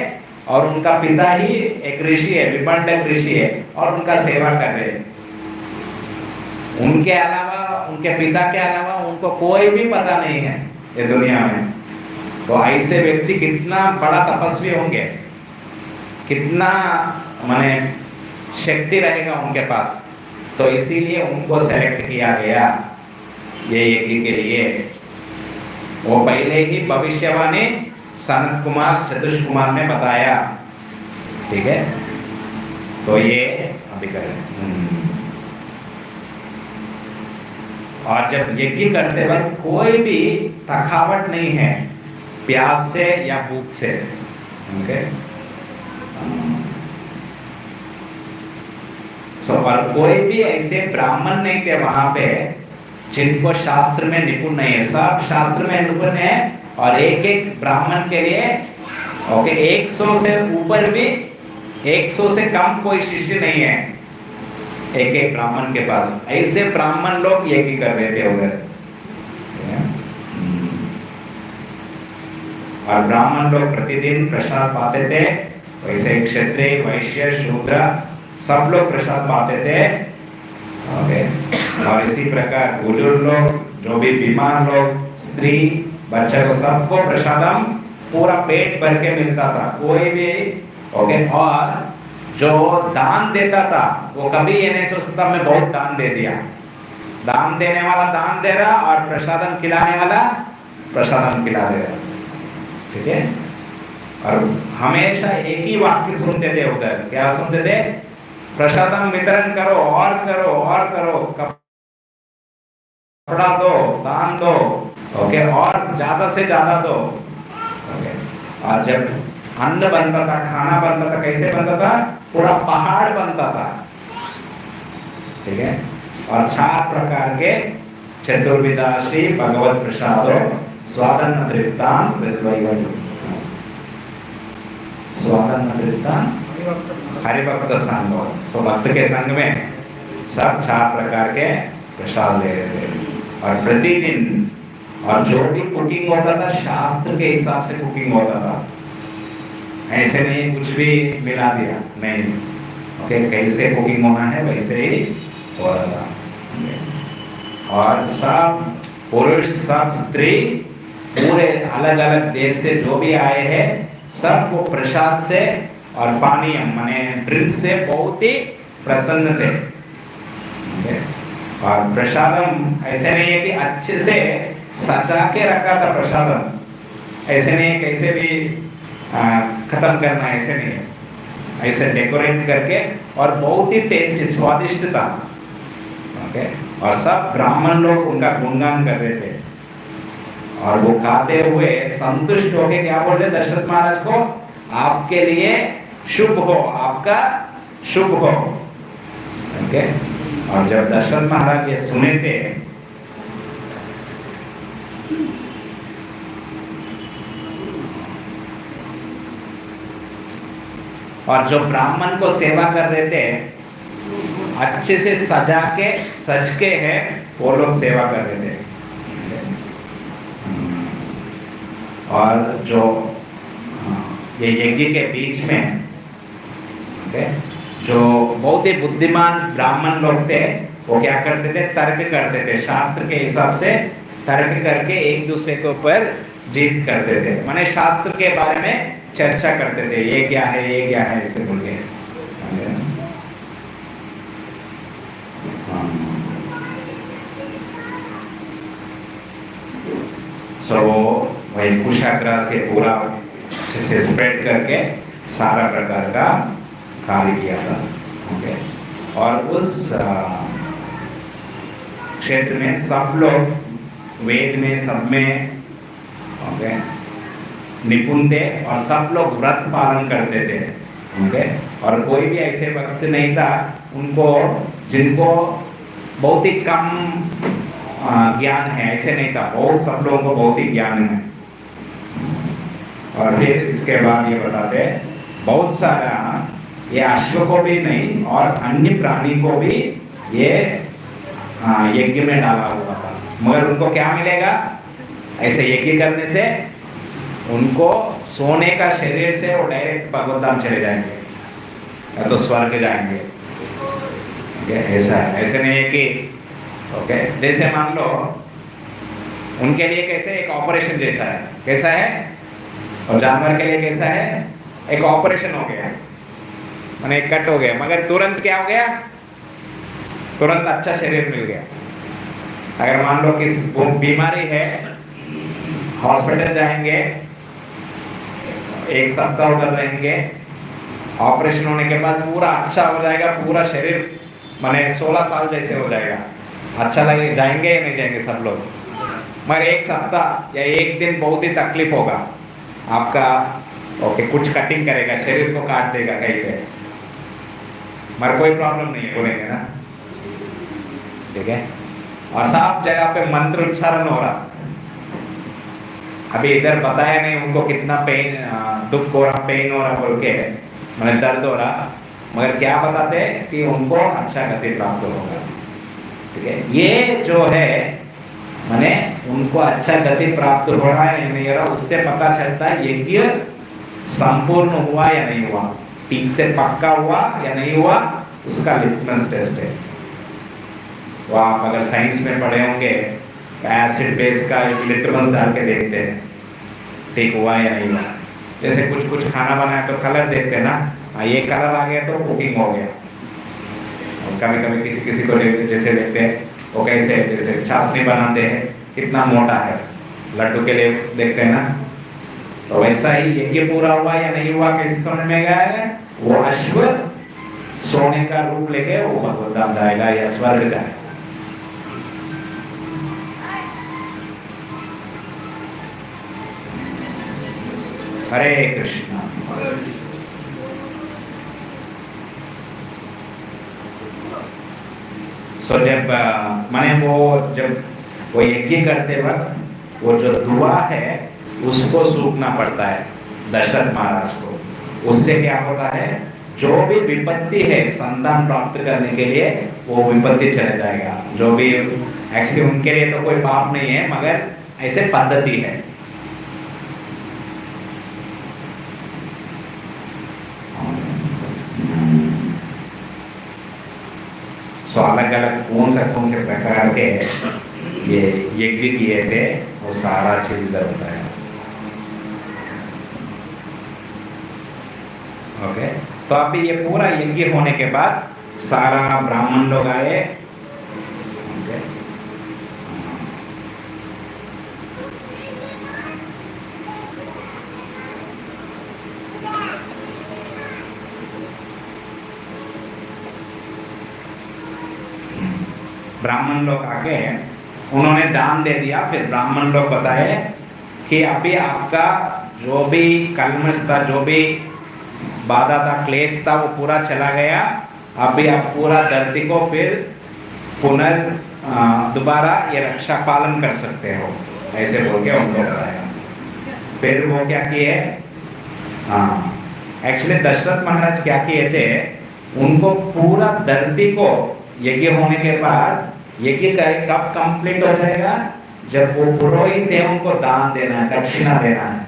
और उनका पिता ही एक ऋषि है, विपंडक ऋषि है, और उनका सेवा कर रहे, उनके अलावा, उनके पिता के अलावा उनको कोई भी पता नहीं है ये दुनिया में। तो ऐसे व्यक्ति कितना बड़ा तपस्वी होंगे, कितना माने शक्ति रहेगा उनके पास। तो इसीलिए उनको सेलेक्ट किया गया ये यज्ञ के लिए। वो पहले ही भविष्यवाणी सनत कुमार, चतुष कुमार ने बताया, ठीक है। तो ये अभी करें। और जब यज्ञ करते वक्त कोई भी थकावट नहीं है, प्यास से या भूख से, ओके। और कोई भी ऐसे ब्राह्मण नहीं थे वहां पे जिनको शास्त्र में निपुण नहीं है, सब शास्त्र में निपुण है। और एक एक ब्राह्मण के लिए ओके 100 से ऊपर भी, 100 से कम कोई शिष्य नहीं है एक एक ब्राह्मण के पास। ऐसे ब्राह्मण लोग यज्ञ कर रहे थे उधर। और ब्राह्मण लोग प्रतिदिन प्रसाद पाते थे, वैसे क्षत्रिय, वैश्य, शूद्र सब लोग प्रसाद पाते थे, ओके। और इसी प्रकार बुजुर्ग लोग, जो भी बीमार लोग, स्त्री, बच्चे को सबको प्रसादम पूरा पेट भर के मिलता था, कोई भी, ओके। और जो दान देता था वो कभी ये नहीं सोचता मैं बहुत दान दे दिया। दान देने वाला दान दे रहा और प्रसादम खिलाने वाला प्रसादम खिला दे रहा, ठीक है। और हमेशा एक ही वाक्य सुनते थे उधर, क्या सुनते थे? प्रसादम वितरण करो और करो और करो, कपड़ा दो, दान दो, ओके, और ज्यादा से ज्यादा दो, ओके। और जब अन्न बनता था, खाना बनता था, कैसे बनता था? पूरा पहाड़ बनता था, ठीक है। और 4 प्रकार के चतुर्विधा श्री भगवत प्रसादो स्वादन्न तृप्तान हृद्वैवं, स्वादन्न तृप्तान हरिभक्त संग। सो भक्त के संग में सब 4 प्रकार के प्रसाद ले रहे थे। और प्रतिदिन, और जो भी कुकिंग होता था शास्त्र के हिसाब से कुकिंग होता था, ऐसे नहीं कुछ भी मिला दिया, नहीं, ओके। कैसे कुकिंग होना है वैसे ही हो रहा था। और सब पुरुष, सब स्त्री, पूरे अलग अलग देश से जो भी आए हैं, सब वो प्रसाद से और पानी माने ड्रिंक से बहुत ही प्रसन्न थे, ओके। और प्रसादम ऐसे नहीं है कि अच्छे से सजा के रखा था प्रसादम, ऐसे नहीं है कैसे भी खत्म करना, ऐसे नहीं है, ऐसे डेकोरेट करके, और बहुत ही टेस्टी स्वादिष्ट था, ओके। और सब ब्राह्मण लोग उनका गुणगान कर रहे थे, और वो खाते हुए संतुष्ट होके क्या बोल रहे दशरथ महाराज को? आपके लिए शुभ हो, आपका शुभ हो, ओके। और जब दशरथ महाराज ये सुने थे, और जो ब्राह्मण को सेवा कर रहे थे अच्छे से सज के है वो लोग सेवा कर रहे थे। और जो ये यज्ञ के बीच में जो बहुत ही बुद्धिमान ब्राह्मण लोग थे वो क्या करते थे, तर्क करते थे, शास्त्र के हिसाब से तर्क करके एक दूसरे के ऊपर जीत करते थे, माने शास्त्र के बारे में चर्चा करते थे, ये क्या है ये क्या है ऐसे बोल के। सो वही कुशाग्र से पूरा से स्प्रेड करके सारा प्रकार का कार्य किया था। ओके, और उस क्षेत्र में सब लोग वेद में सब में ओके निपुण थे और सब लोग व्रत पालन करते थे। ओके, और कोई भी ऐसे वक्त नहीं था उनको जिनको बहुत ही कम ज्ञान है, ऐसे नहीं था, बहुत सब लोगों को बहुत ही ज्ञान है। और फिर इसके बाद ये बताते बहुत सारा ये अश्व को भी नहीं और अन्य प्राणी को भी ये यज्ञ में डाला हुआ था, मगर उनको क्या मिलेगा, ऐसे यज्ञ करने से उनको सोने का शरीर से वो डायरेक्ट भगवत धाम चले जाएंगे या तो स्वर्ग जाएंगे। ऐसा है, ऐसे नहीं है कि ओके जैसे मान लो उनके लिए कैसे एक ऑपरेशन जैसा है, कैसा है, और जानवर के लिए कैसा है, एक ऑपरेशन हो गया माने एक कट हो गया, मगर तुरंत क्या हो गया, तुरंत अच्छा शरीर मिल गया। अगर मान लो किस बीमारी है, हॉस्पिटल जाएंगे, एक सप्ताह उधर रहेंगे, ऑपरेशन होने के बाद पूरा अच्छा हो जाएगा, पूरा शरीर माने 16 साल जैसे हो जाएगा, अच्छा लगे, जाएंगे या नहीं जाएंगे सब लोग, मगर एक सप्ताह या एक दिन बहुत ही तकलीफ होगा आपका। ओके, कुछ कटिंग करेगा, शरीर को काट देगा कहीं पे, मगर कोई प्रॉब्लम नहीं है, बोलेंगे ना, ठीक है। और सब जगह पे मंत्र उच्चारण हो रहा, अभी इधर बताया नहीं उनको कितना पेन दुख हो रहा, पेन हो रहा बोल के, मैंने दर्द हो रहा, मगर क्या बताते कि उनको अच्छा गति प्राप्त होगा, ठीक है। ये जो है माने उनको अच्छा गति प्राप्त हो रहा है या नहीं हो रहा, उससे पता चलता है यज्ञ संपूर्ण हुआ या नहीं हुआ, ठीक से पक्का हुआ या नहीं हुआ, उसका लिटमस टेस्ट है। तो आप अगर साइंस में पढ़े होंगे एसिड बेस का एक लिटमस डाल के देखते हैं ठीक हुआ या नहीं हुआ। जैसे कुछ खाना बनाया तो कलर देखते हैं ना, ये कलर आ गया तो कुकिंग हो गया। और कभी किसी को जैसे देखते हैं वो कैसे, जैसे चाशनी बनाते हैं कितना मोटा है, लड्डू के लिए देखते हैं ना, तो वैसा ही यज्ञ पूरा हुआ या नहीं हुआ कैसे समझ में गया है, वो अश्व सोने का रूप लेके वो भगवत धाम जाएगा या स्वर्ग जाएगा। हरे कृष्णा। सो जब माने वो जब वो यज्ञ करते वक्त वो जो धुआं है उसको सूखना पड़ता है दशरथ महाराज को। उससे क्या होता है, जो भी विपत्ति है संतान प्राप्त करने के लिए वो विपत्ति चले जाएगा। जो भी एक्चुअली उनके लिए तो कोई पाप नहीं है, मगर ऐसे पद्धति है। सो अलग अलग कौन से प्रकार के ये यज्ञ किए थे वो सारा चीज इधर होता है। ओके, तो अभी ये पूरा यज्ञ होने के बाद सारा ब्राह्मण लोग आए। ओके, ब्राह्मण लोग आके उन्होंने दान दे दिया। फिर ब्राह्मण लोग बताए कि अभी आपका जो भी कलमश था, जो भी बाधा था, क्लेश था, वो पूरा चला गया। अभी आप पूरा धरती को फिर दोबारा ये रक्षा पालन कर सकते हो, ऐसे बोल के उनको बताया। फिर वो क्या किए, एक्चुअली दशरथ महाराज क्या किए थे, उनको पूरा धरती को यज्ञ होने के बाद यज्ञ कब कंप्लीट हो जाएगा, जब वो पुरोहित है उनको दान देना है, दक्षिणा देना है।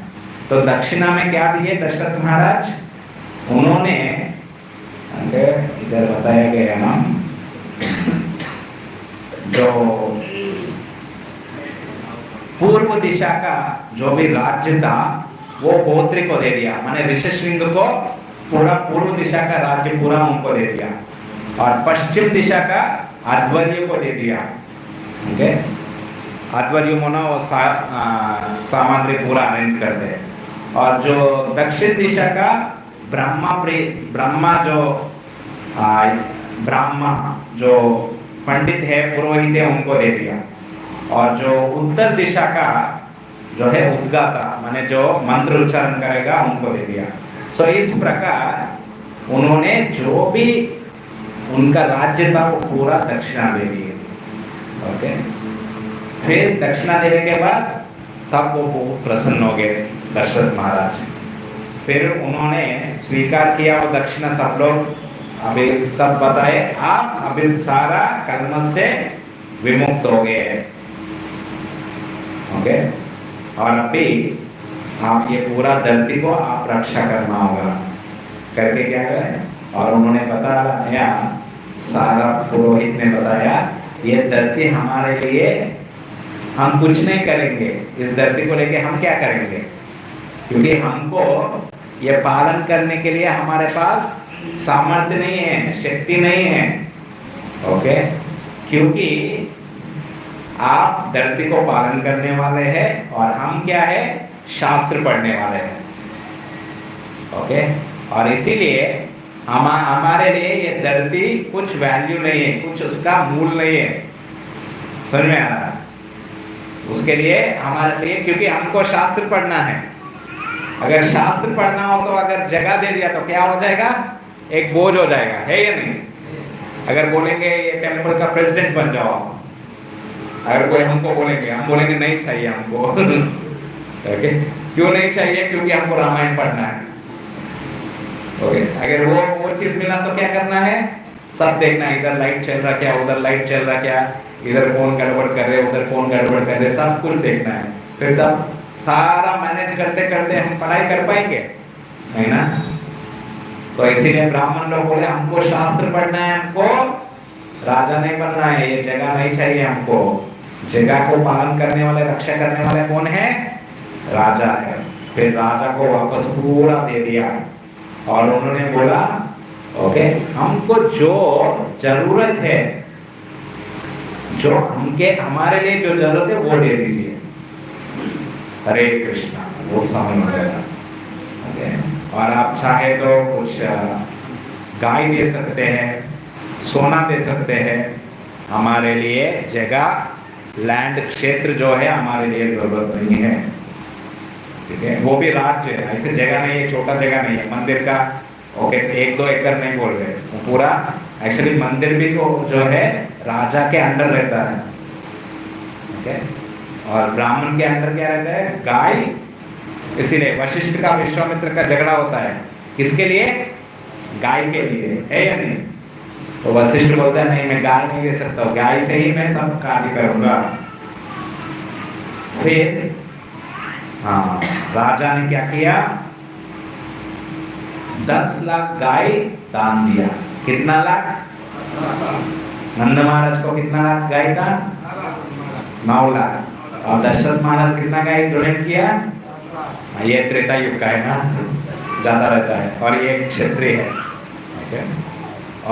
तो दक्षिणा में क्या दिए दशरथ महाराज, उन्होंने इधर बताया गया हम जो पूर्व दिशा का जो भी राज्य था वो पौत्री को दे दिया, माने ऋषिशृंग को पूरा पूर्व दिशा का राज्य पूरा उनको दे दिया, और पश्चिम दिशा का अध्वर्य को दे दिया। ओके, अध्वर्य मनो वो सामग्री पूरा अरेंज कर दे, और जो दक्षिण दिशा का ब्रह्मा जो पंडित है, पुरोहित है, उनको दे दिया, और जो उत्तर दिशा का जो है उद्गाता माने जो मंत्र उच्चारण करेगा उनको दे दिया। सो इस प्रकार उन्होंने जो भी उनका राज्य था वो पूरा दक्षिणा दे दिए। ओके, फिर दक्षिणा देने के बाद तब वो बहुत प्रसन्न हो गए दशरथ महाराज। फिर उन्होंने स्वीकार किया वो दक्षिणा, सब लोग अभी तब बताए आप अभी सारा कर्म से विमुक्त हो गए। ओके, और अभी आप ये पूरा धरती को आप रक्षा करना होगा करके क्या करें, और उन्होंने बताया, सारा पुरोहित ने बताया ये धरती हमारे लिए, हम कुछ नहीं करेंगे, इस धरती को लेके हम क्या करेंगे, क्योंकि हमको ये पालन करने के लिए हमारे पास सामर्थ्य नहीं है, शक्ति नहीं है। ओके, क्योंकि आप धरती को पालन करने वाले हैं और हम क्या है, शास्त्र पढ़ने वाले हैं। ओके, और इसीलिए हमारे लिए ये धरती कुछ वैल्यू नहीं है, कुछ उसका मूल नहीं है। समझ में आ रहा है? उसके लिए हमारे लिए, क्योंकि हमको शास्त्र पढ़ना है, अगर शास्त्र पढ़ना हो तो अगर जगह दे दिया तो क्या हो जाएगा, एक बोझ हो जाएगा, है या नहीं? अगर बोलेंगे ये टेम्पल का प्रेसिडेंट बन जाओ, अगर कोई हमको बोलेंगे, हम बोलेंगे नहीं चाहिए हमको। ओके, क्यों नहीं चाहिए? क्योंकि हमको रामायण पढ़ना है। ओके, अगर वो चीज मिला तो क्या करना है, सब देखना है, इधर लाइट चल रहा क्या, उधर लाइट चल रहा क्या, इधर कौन गड़बड़ कर रहे, उधर कौन गड़बड़ कर रहे, सब कुछ देखना है। फिर तब सारा मैनेज करते करते हम पढ़ाई कर पाएंगे, है ना? तो इसीलिए ब्राह्मण लोग बोले हमको शास्त्र पढ़ना है, हमको राजा नहीं बनना है, ये जगह नहीं चाहिए हमको। जगह को पालन करने वाले, रक्षा करने वाले कौन है? राजा है। फिर राजा को वापस पूरा दे दिया, और उन्होंने बोला ओके, हमको जो जरूरत है, जो हमारे लिए जो जरूरत है वो दे दीजिए। हरे कृष्णा, वो समझ गया। ओके, और आप चाहे तो कुछ गाय दे सकते हैं, सोना दे सकते हैं, हमारे लिए जगह, लैंड, क्षेत्र जो है हमारे लिए जरूरत नहीं है। ठीक है, वो भी राज्य है, ऐसे जगह नहीं है, छोटा जगह नहीं है मंदिर का। ओके, 1-2 एकड़ नहीं बोल रहे, वो पूरा एक्चुअली मंदिर भी तो जो है राजा के अंडर रहता है। ओके, और ब्राह्मण के अंडर क्या रहता है? गाय। इसीलिए वशिष्ठ का विश्वामित्र का झगड़ा होता है, किसके लिए? गाय के लिए, है या नहीं? तो वशिष्ठ बोलता है नहीं, मैं गाय नहीं दे सकता, गाय से ही मैं सब कार्य करूंगा। फिर हाँ, राजा ने क्या किया, 10 लाख गाय दान दिया। कितना लाख? नंद महाराज को कितना लाख गाय था? 9 लाख। और दशरथ महाराज कितना गाय डोनेट किया? ये त्रेता युग का है ना, जाता रहता है, और ये क्षत्रिय है। ओके,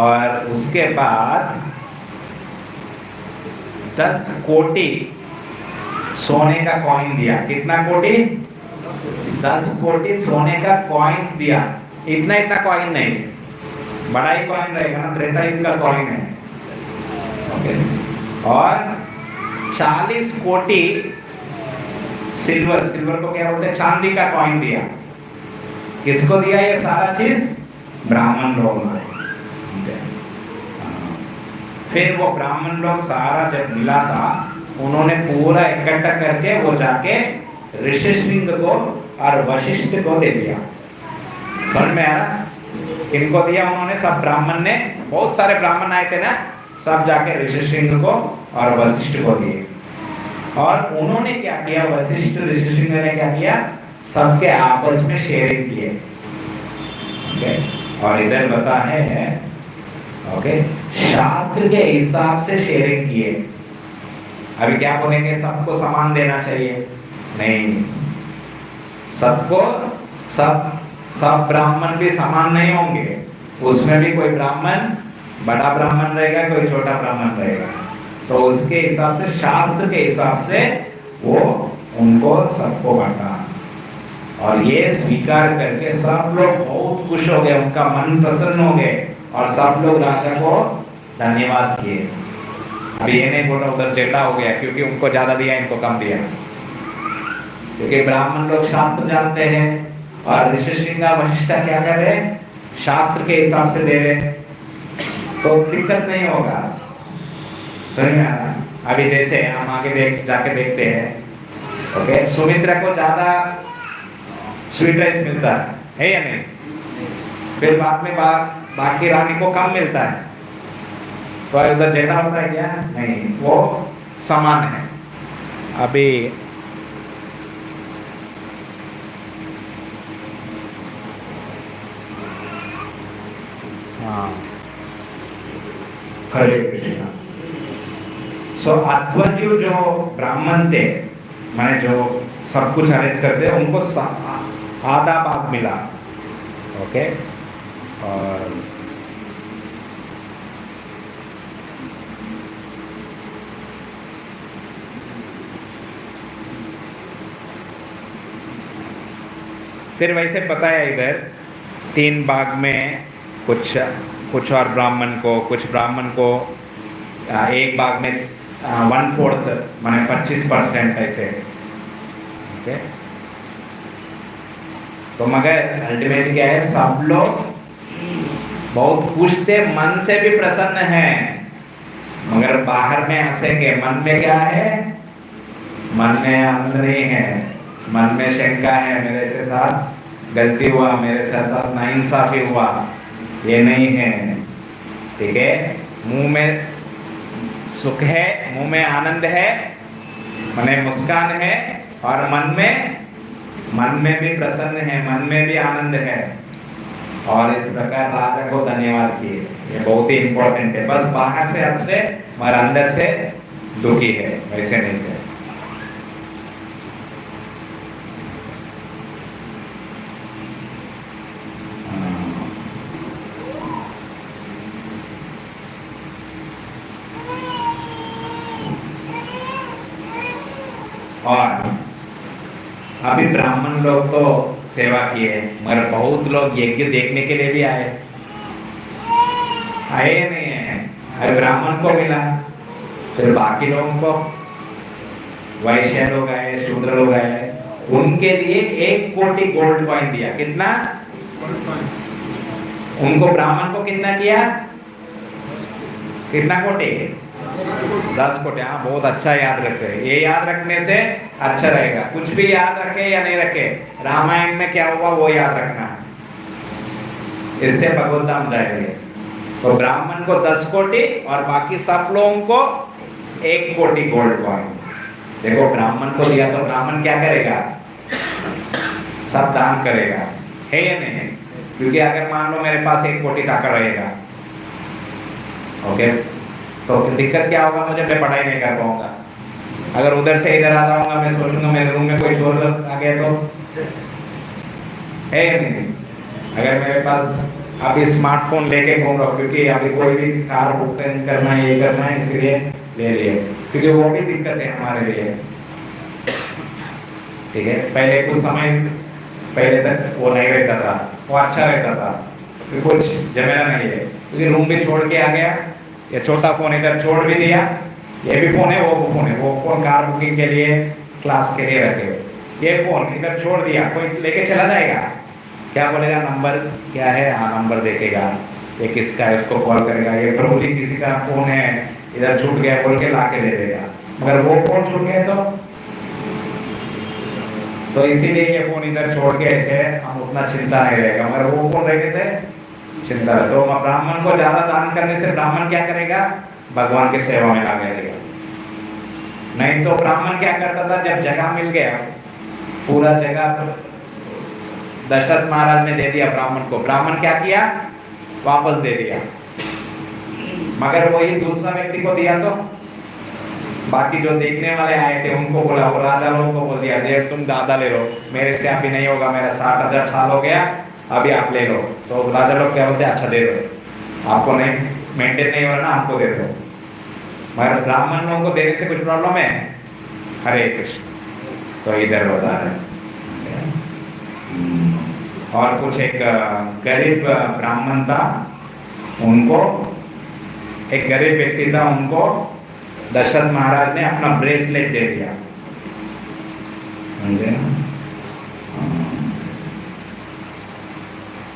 और उसके बाद 10 कोटि सोने का कॉइन दिया। कितना कोटि? 10 कोटि सोने का कॉइन्स दिया। इतना कॉइन नहीं, बड़ा ही कॉइन रहेगा ना, त्रेता युग का कॉइन है। ओके, और 40 कोटि सिल्वर को क्या बोलते हैं? चांदी का कॉइन दिया। किसको दिया ये सारा चीज? ब्राह्मण लोग ने। फिर वो ब्राह्मण लोग सारा जब मिला था, उन्होंने पूरा इकट्ठा करके वो जाके ऋषिशृंग को और वशिष्ठ को दे दिया। समझ में आ रहा? इनको दिया उन्होंने, सब ब्राह्मण ने, बहुत सारे ब्राह्मण आए थे ना, सब जाके ऋषिशृंग को और वशिष्ठ को दिए। और उन्होंने क्या किया, वशिष्ठ ऋषिशृंग ने क्या किया, सबके आपस में शेयरिंग किए। ओके, और इधर बता है ओके, शास्त्र के हिसाब से शेयरिंग किए। अभी क्या बोलेंगे, सबको समान देना चाहिए? नहीं, सबको सब ब्राह्मण भी समान नहीं होंगे, उसमें भी कोई ब्राह्मण बड़ा ब्राह्मण रहेगा, कोई छोटा ब्राह्मण रहेगा। तो उसके हिसाब से, शास्त्र के हिसाब से वो उनको सबको बांटा। और ये स्वीकार करके सब लोग बहुत खुश हो गए, उनका मन प्रसन्न हो गए, और सब लोग राजा को धन्यवाद किए। अभी ये नहीं बोला उधर झगड़ा हो गया क्योंकि उनको ज्यादा दिया, इनको कम दिया, क्योंकि ब्राह्मण लोग शास्त्र जानते हैं और ऋषिशृंग वशिष्ठ क्या कर रहे, शास्त्र के हिसाब से दे रहे, तो दिक्कत नहीं होगा। समझ में आ रहा? अभी जैसे हम आगे जाके देखते हैं, ओके, सुमित्रा को ज्यादा स्वीट राइस मिलता है या नहीं? फिर बाद में बाकी रानी को कम मिलता है, तो उधर झगड़ा होता है क्या? नहीं, वो समान है। अभी हरे कृष्णा। सो अध्वर्यु जो ब्राह्मण थे, माने जो सब कुछ अरेंज करते, उनको आधा भाग मिला। ओके, और फिर वैसे पता है इधर 3 भाग में, कुछ और ब्राह्मण को, कुछ ब्राह्मण को एक भाग में 1/4 माने 25% ऐसे। ओके, तो मगर अल्टीमेटली क्या है, सब लोग बहुत खुश थे, मन से भी प्रसन्न हैं, मगर बाहर में हंसेंगे, मन में क्या है, मन में आनंद नहीं है, मन में शंका है, मेरे से साथ गलती हुआ, मेरे साथ नाइंसाफी हुआ, ये नहीं है। ठीक है, मुंह में सुख है, मुंह में आनंद है, माने मुस्कान है, और मन में भी प्रसन्न है, मन में भी आनंद है। और इस प्रकार राजा को धन्यवाद किए, ये बहुत ही इंपॉर्टेंट है। बस बाहर से हंस रहे मगर अंदर से दुखी है, वैसे नहीं है। और अभी ब्राह्मण लोग तो सेवा किए, मगर बहुत लोग यज्ञ देखने के लिए भी आए नहीं है। अरे ब्राह्मण को मिला, फिर बाकी लोगों को, वैश्य लोग आए, शूद्र लोग आए, उनके लिए 1 कोटि गोल्ड कॉइन दिया। कितना? उनको ब्राह्मण को कितना किया? कितना कोटि? 10 कोटि। हाँ, बहुत अच्छा याद रखे, ये याद रखने से अच्छा रहेगा। कुछ भी याद रखे या नहीं रखे, रामायण में क्या हुआ वो याद रखना है, इससे भगवत धाम जाएंगे। तो ब्राह्मण को 10 कोटि और बाकी सब लोगों को 1 कोटि गोल्ड कॉइन। देखो, ब्राह्मण को दिया तो ब्राह्मण क्या करेगा? सब दान करेगा, है या नहीं? क्योंकि अगर मान लो मेरे पास 1 कोटि टाका रहेगा, ओके, तो दिक्कत क्या होगा मुझे? मैं पढ़ाई नहीं कर पाऊंगा। अगर उधर से इधर आ जाऊंगा, मैं सोचूंगा मेरे रूम में कोई चोर आ गया तो, है नहीं? अगर मेरे पास अभी स्मार्टफोन लेके घूम रहा हूँ, क्योंकि अभी कोई भी कार बुक करना है, ये करना है, इसलिए ले लिए, क्योंकि वो भी दिक्कत है हमारे लिए। ठीक है, पहले कुछ समय पहले तक वो नहीं रहता था, वो अच्छा रहता था, कुछ झमेला नहीं है, क्योंकि रूम भी छोड़ के आ गया, ये छोटा फोन इधर छोड़ भी दिया, ये भी फोन है, वो फोन है, वो फोन कार बुकिंग के लिए, क्लास के लिए रखे, ये फोन इधर छोड़ दिया, कोई लेके चला जाएगा, क्या बोलेगा? नंबर क्या है? हाँ, नंबर देखेगा, ये किसका है, उसको कॉल करेगा, ये प्रभु किसी का फोन है, इधर छूट गया बोल के ला के दे देगा। मगर वो फोन छूट गया तो तो इसीलिए ये फोन इधर छोड़ के ऐसे हम उतना चिंता नहीं रहेगा, मगर वो फोन रहने से चिंता है। तो ब्राह्मण को ज्यादा दान करने से ब्राह्मण क्या करेगा, भगवान की सेवा में लगा रहेगा। नहीं तो ब्राह्मण क्या करता था, जब जगह मिल गया पूरा जगह दशरथ महाराज ने दे दिया ब्राह्मण को, ब्राह्मण क्या किया, वापस दे दिया। मगर वही दूसरा व्यक्ति को दिया तो बाकी जो देखने वाले आए थे उनको बोला, वो राजा लोगों को बोल दिया, देख तुम दादा ले लो, मेरे से अभी नहीं होगा, मेरा 60,000 साल हो गया, अभी आप ले लो। तो राजा लोग क्या बोलते, अच्छा दे दो, आपको नहीं मेंटेन नहीं हो रहा ना, आपको दे दो। मगर ब्राह्मण लोगों को देने से कुछ प्रॉब्लम है? हरे कृष्ण। तो इधर बता रहे और कुछ एक गरीब ब्राह्मण था, उनको एक गरीब व्यक्ति था, उनको दशरथ महाराज ने अपना ब्रेसलेट दे दिया।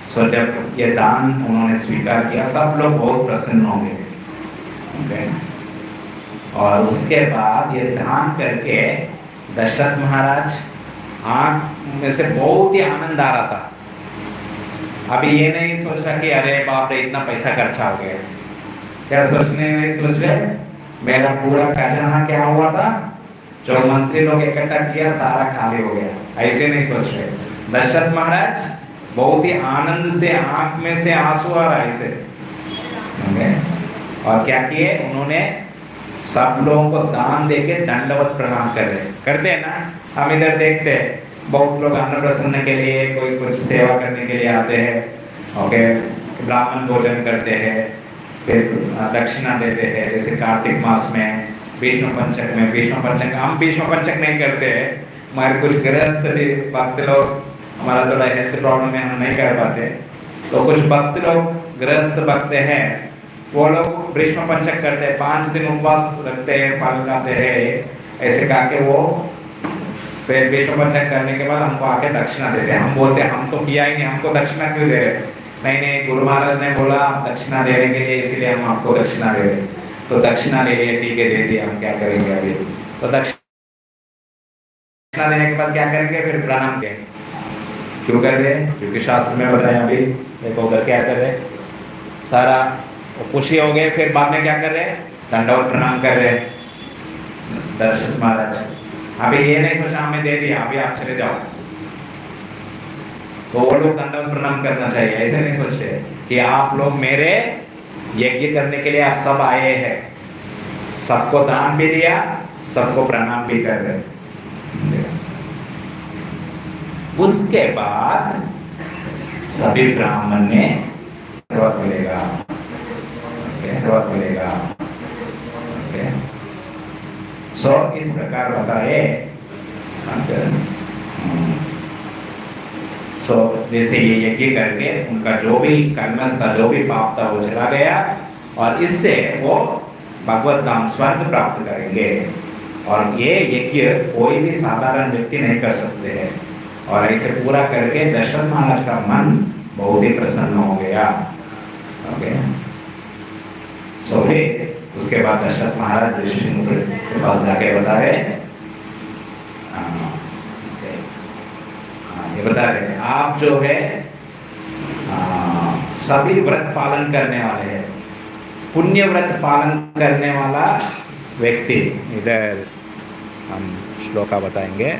सो जब ये दान उन्होंने स्वीकार किया, सब लोग बहुत प्रसन्न हो गए। और उसके बाद ये दान करके दशरथ महाराज आंख में से बहुत ही आनंद आ रहा था। अभी ये नहीं सोच रहा कि अरे बाप रे इतना पैसा खर्चा हो गया, क्या सोचने नहीं सोच रहे, मेरा पूरा खजाना क्या हुआ था, जो मंत्री लोग इकट्ठा किया सारा खाली हो गया, ऐसे नहीं सोच रहे। दशरथ महाराज बहुत ही आनंद से आंख में से आंसू आ रहा ऐसे। और क्या किए उन्होंने, सब लोगों को दान देके दंडवत प्रणाम कर रहे, करते हैं ना हम इधर देखते हैं, बहुत लोग अन्नप्रसन्न के लिए कोई कुछ सेवा करने के लिए आते हैं, ओके, ब्राह्मण भोजन करते हैं, फिर दक्षिणा देते हैं, जैसे कार्तिक मास में भीष्म पंचक में, भीष्म पंचक हम भीष्म पंचक नहीं करते हैं, हमारे कुछ गृहस्थ भक्त लोग, हमारा थोड़ा हेल्थ प्रॉब्लम है, हम नहीं कर पाते, तो कुछ भक्त लोग गृहस्थ भक्त हैं, वो लोग भीष्म पंचक करते हैं, 5 दिन उपवास रखते हैं, फल खाते हैं, ऐसे कहा के वो फिर भीष्म पंचक करने के बाद हमको आके दक्षिणा देते हैं। हम बोलते हैं हम तो किया ही नहीं, हमको दक्षिणा क्यों दे रहे? नहीं नहीं, गुरु महाराज ने बोला आप दक्षिणा देने के लिए, इसीलिए हम आपको दक्षिणा दे रहे। तो दक्षिणा ले लिए, ठीक है दे दिया, हम क्या करेंगे अभी? तो दक्षिणा देने के बाद क्या करेंगे, फिर प्रणाम के क्यों कर रहे? क्योंकि शास्त्र में बताया, अभी देखो उधर क्या कर रहे, सारा खुशी हो गए, फिर बाद में क्या कर रहे, दंडवत प्रणाम कर रहे दशरथ महाराज। अभी ये नहीं सोचा हमें दे दिया, अभी आप चले जाओ, तो वो लोग दंडवत प्रणाम करना चाहिए, ऐसे नहीं सोच रहे कि आप लोग मेरे यज्ञ करने के लिए आप सब आए हैं, सबको दान भी दिया, सबको प्रणाम भी कर रहे। उसके बाद सभी ब्राह्मण ने मिलेगा, मिलेगा। सो इस प्रकार बताए। सो जैसे ये यज्ञ करके उनका जो भी कर्मस था, जो भी पाप था, वो चला गया, और इससे वो भगवत धाम स्वर्ग प्राप्त करेंगे। और ये यज्ञ कोई भी साधारण व्यक्ति नहीं कर सकते हैं, और ऐसे पूरा करके दशरथ महाराज का मन बहुत ही प्रसन्न हो गया। ओके, सो फिर उसके बाद दशरथ महाराज ऋषि सिंह के पास जाके बता रहे, ये बता रहे आप जो है सभी व्रत पालन करने वाले हैं, पुण्य व्रत पालन करने वाला व्यक्ति। इधर हम श्लोका बताएंगे।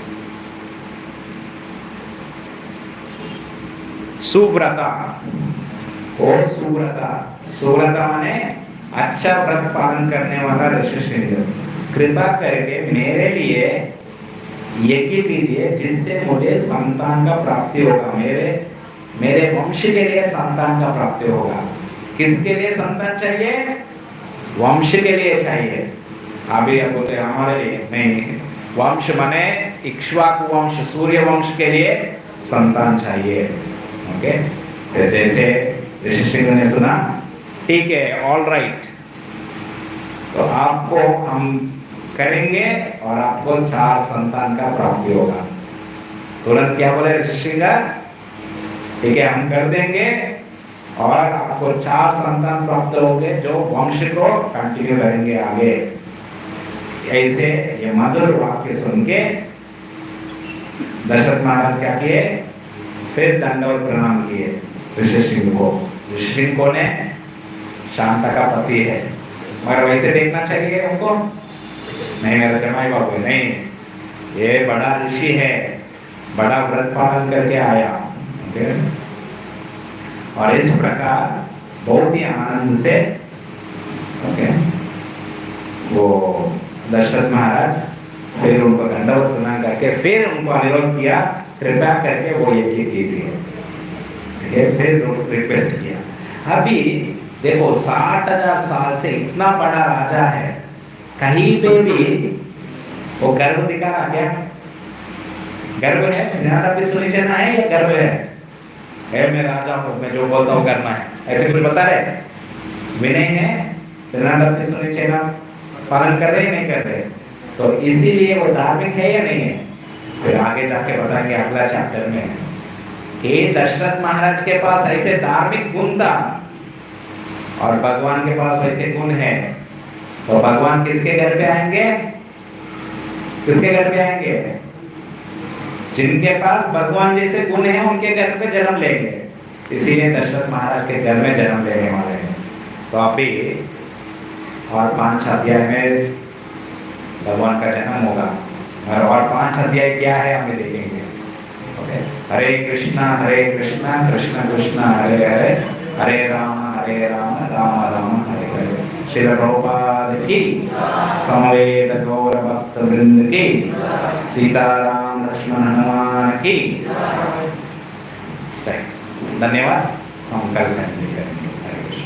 सुव्रता, ओ सुव्रता, सुव्रता माने अच्छा व्रत पालन करने वाला ऋषि श्रेष्ठ, कृपा करके मेरे लिए यज्ञ कीजिए जिससे मुझे संतान का प्राप्ति होगा, मेरे वंश के लिए संतान का प्राप्ति होगा। किसके लिए संतान चाहिए? वंश के लिए चाहिए। अभी आप बोलते हमारे लिए नहीं, वंश माने इक्ष्वाकु वंश, सूर्य वंश के लिए संतान चाहिए। ओके, तो जैसे ऋषि सिंह ने सुना, ठीक है, ऑल राइट, तो आपको हम करेंगे और आपको 4 संतान का प्राप्ति होगा। तुरंत क्या बोले ऋषि सिंह? ठीक है, हम कर देंगे और आपको 4 संतान प्राप्त होंगे जो वंश को कंटिन्यू करेंगे आगे। ऐसे ये मधुर वाक्य सुन के दशरथ महाराज क्या किए, फिर दंडवत प्रणाम किए ऋषिशृंग को। ऋषिशृंग कौन है? शांता का पति है। मगर वैसे देखना चाहिए उनको नहीं, मेरा जमाई बाबू नहीं, ये बड़ा ऋषि है, बड़ा व्रत पालन करके आया। ओके? और इस प्रकार बहुत ही आनंद से ओके वो दशरथ महाराज फिर उनको दंडवत प्रणाम करके फिर उनको अनुरोध किया, कृपया करके वो यज्ञ कीजिए। फिर रिक्वेस्ट किया। अभी देखो 60,000 साल से इतना बड़ा राजा है, कहीं पे भी वो गर्व दिखा रहा क्या? गर्व है? ज्यादा भी सुनी चलना है या गर्व है मैं राजा हूँ, मैं जो बोलता हूँ करना है, ऐसे कुछ बता रहे? विनय है, भी सुनी चलना पालन कर रहे नहीं कर रहे? तो इसीलिए वो धार्मिक है या नहीं है? फिर आगे जाके बताएंगे अगला चैप्टर में कि दशरथ महाराज के पास ऐसे धार्मिक गुण था और भगवान के पास वैसे गुण है। तो भगवान किसके घर पे आएंगे? किसके घर पे आएंगे? जिनके पास भगवान जैसे गुण हैं उनके घर पे जन्म लेंगे। इसीलिए दशरथ महाराज के घर में जन्म लेने वाले हैं। तो अभी और 5 अध्याय में भगवान का जन्म होगा और 5 अध्याय क्या है हमें देखेंगे। ओके? हरे कृष्णा कृष्ण कृष्ण हरे हरे, हरे राम राम राम हरे हरे। श्रील प्रभुपाद की, समवेत गौर भक्त वृंद की, सीताराम लक्ष्मण हनुमान की। धन्यवाद। हम कल कंटिन्यू करेंगे। हरे कृष्ण।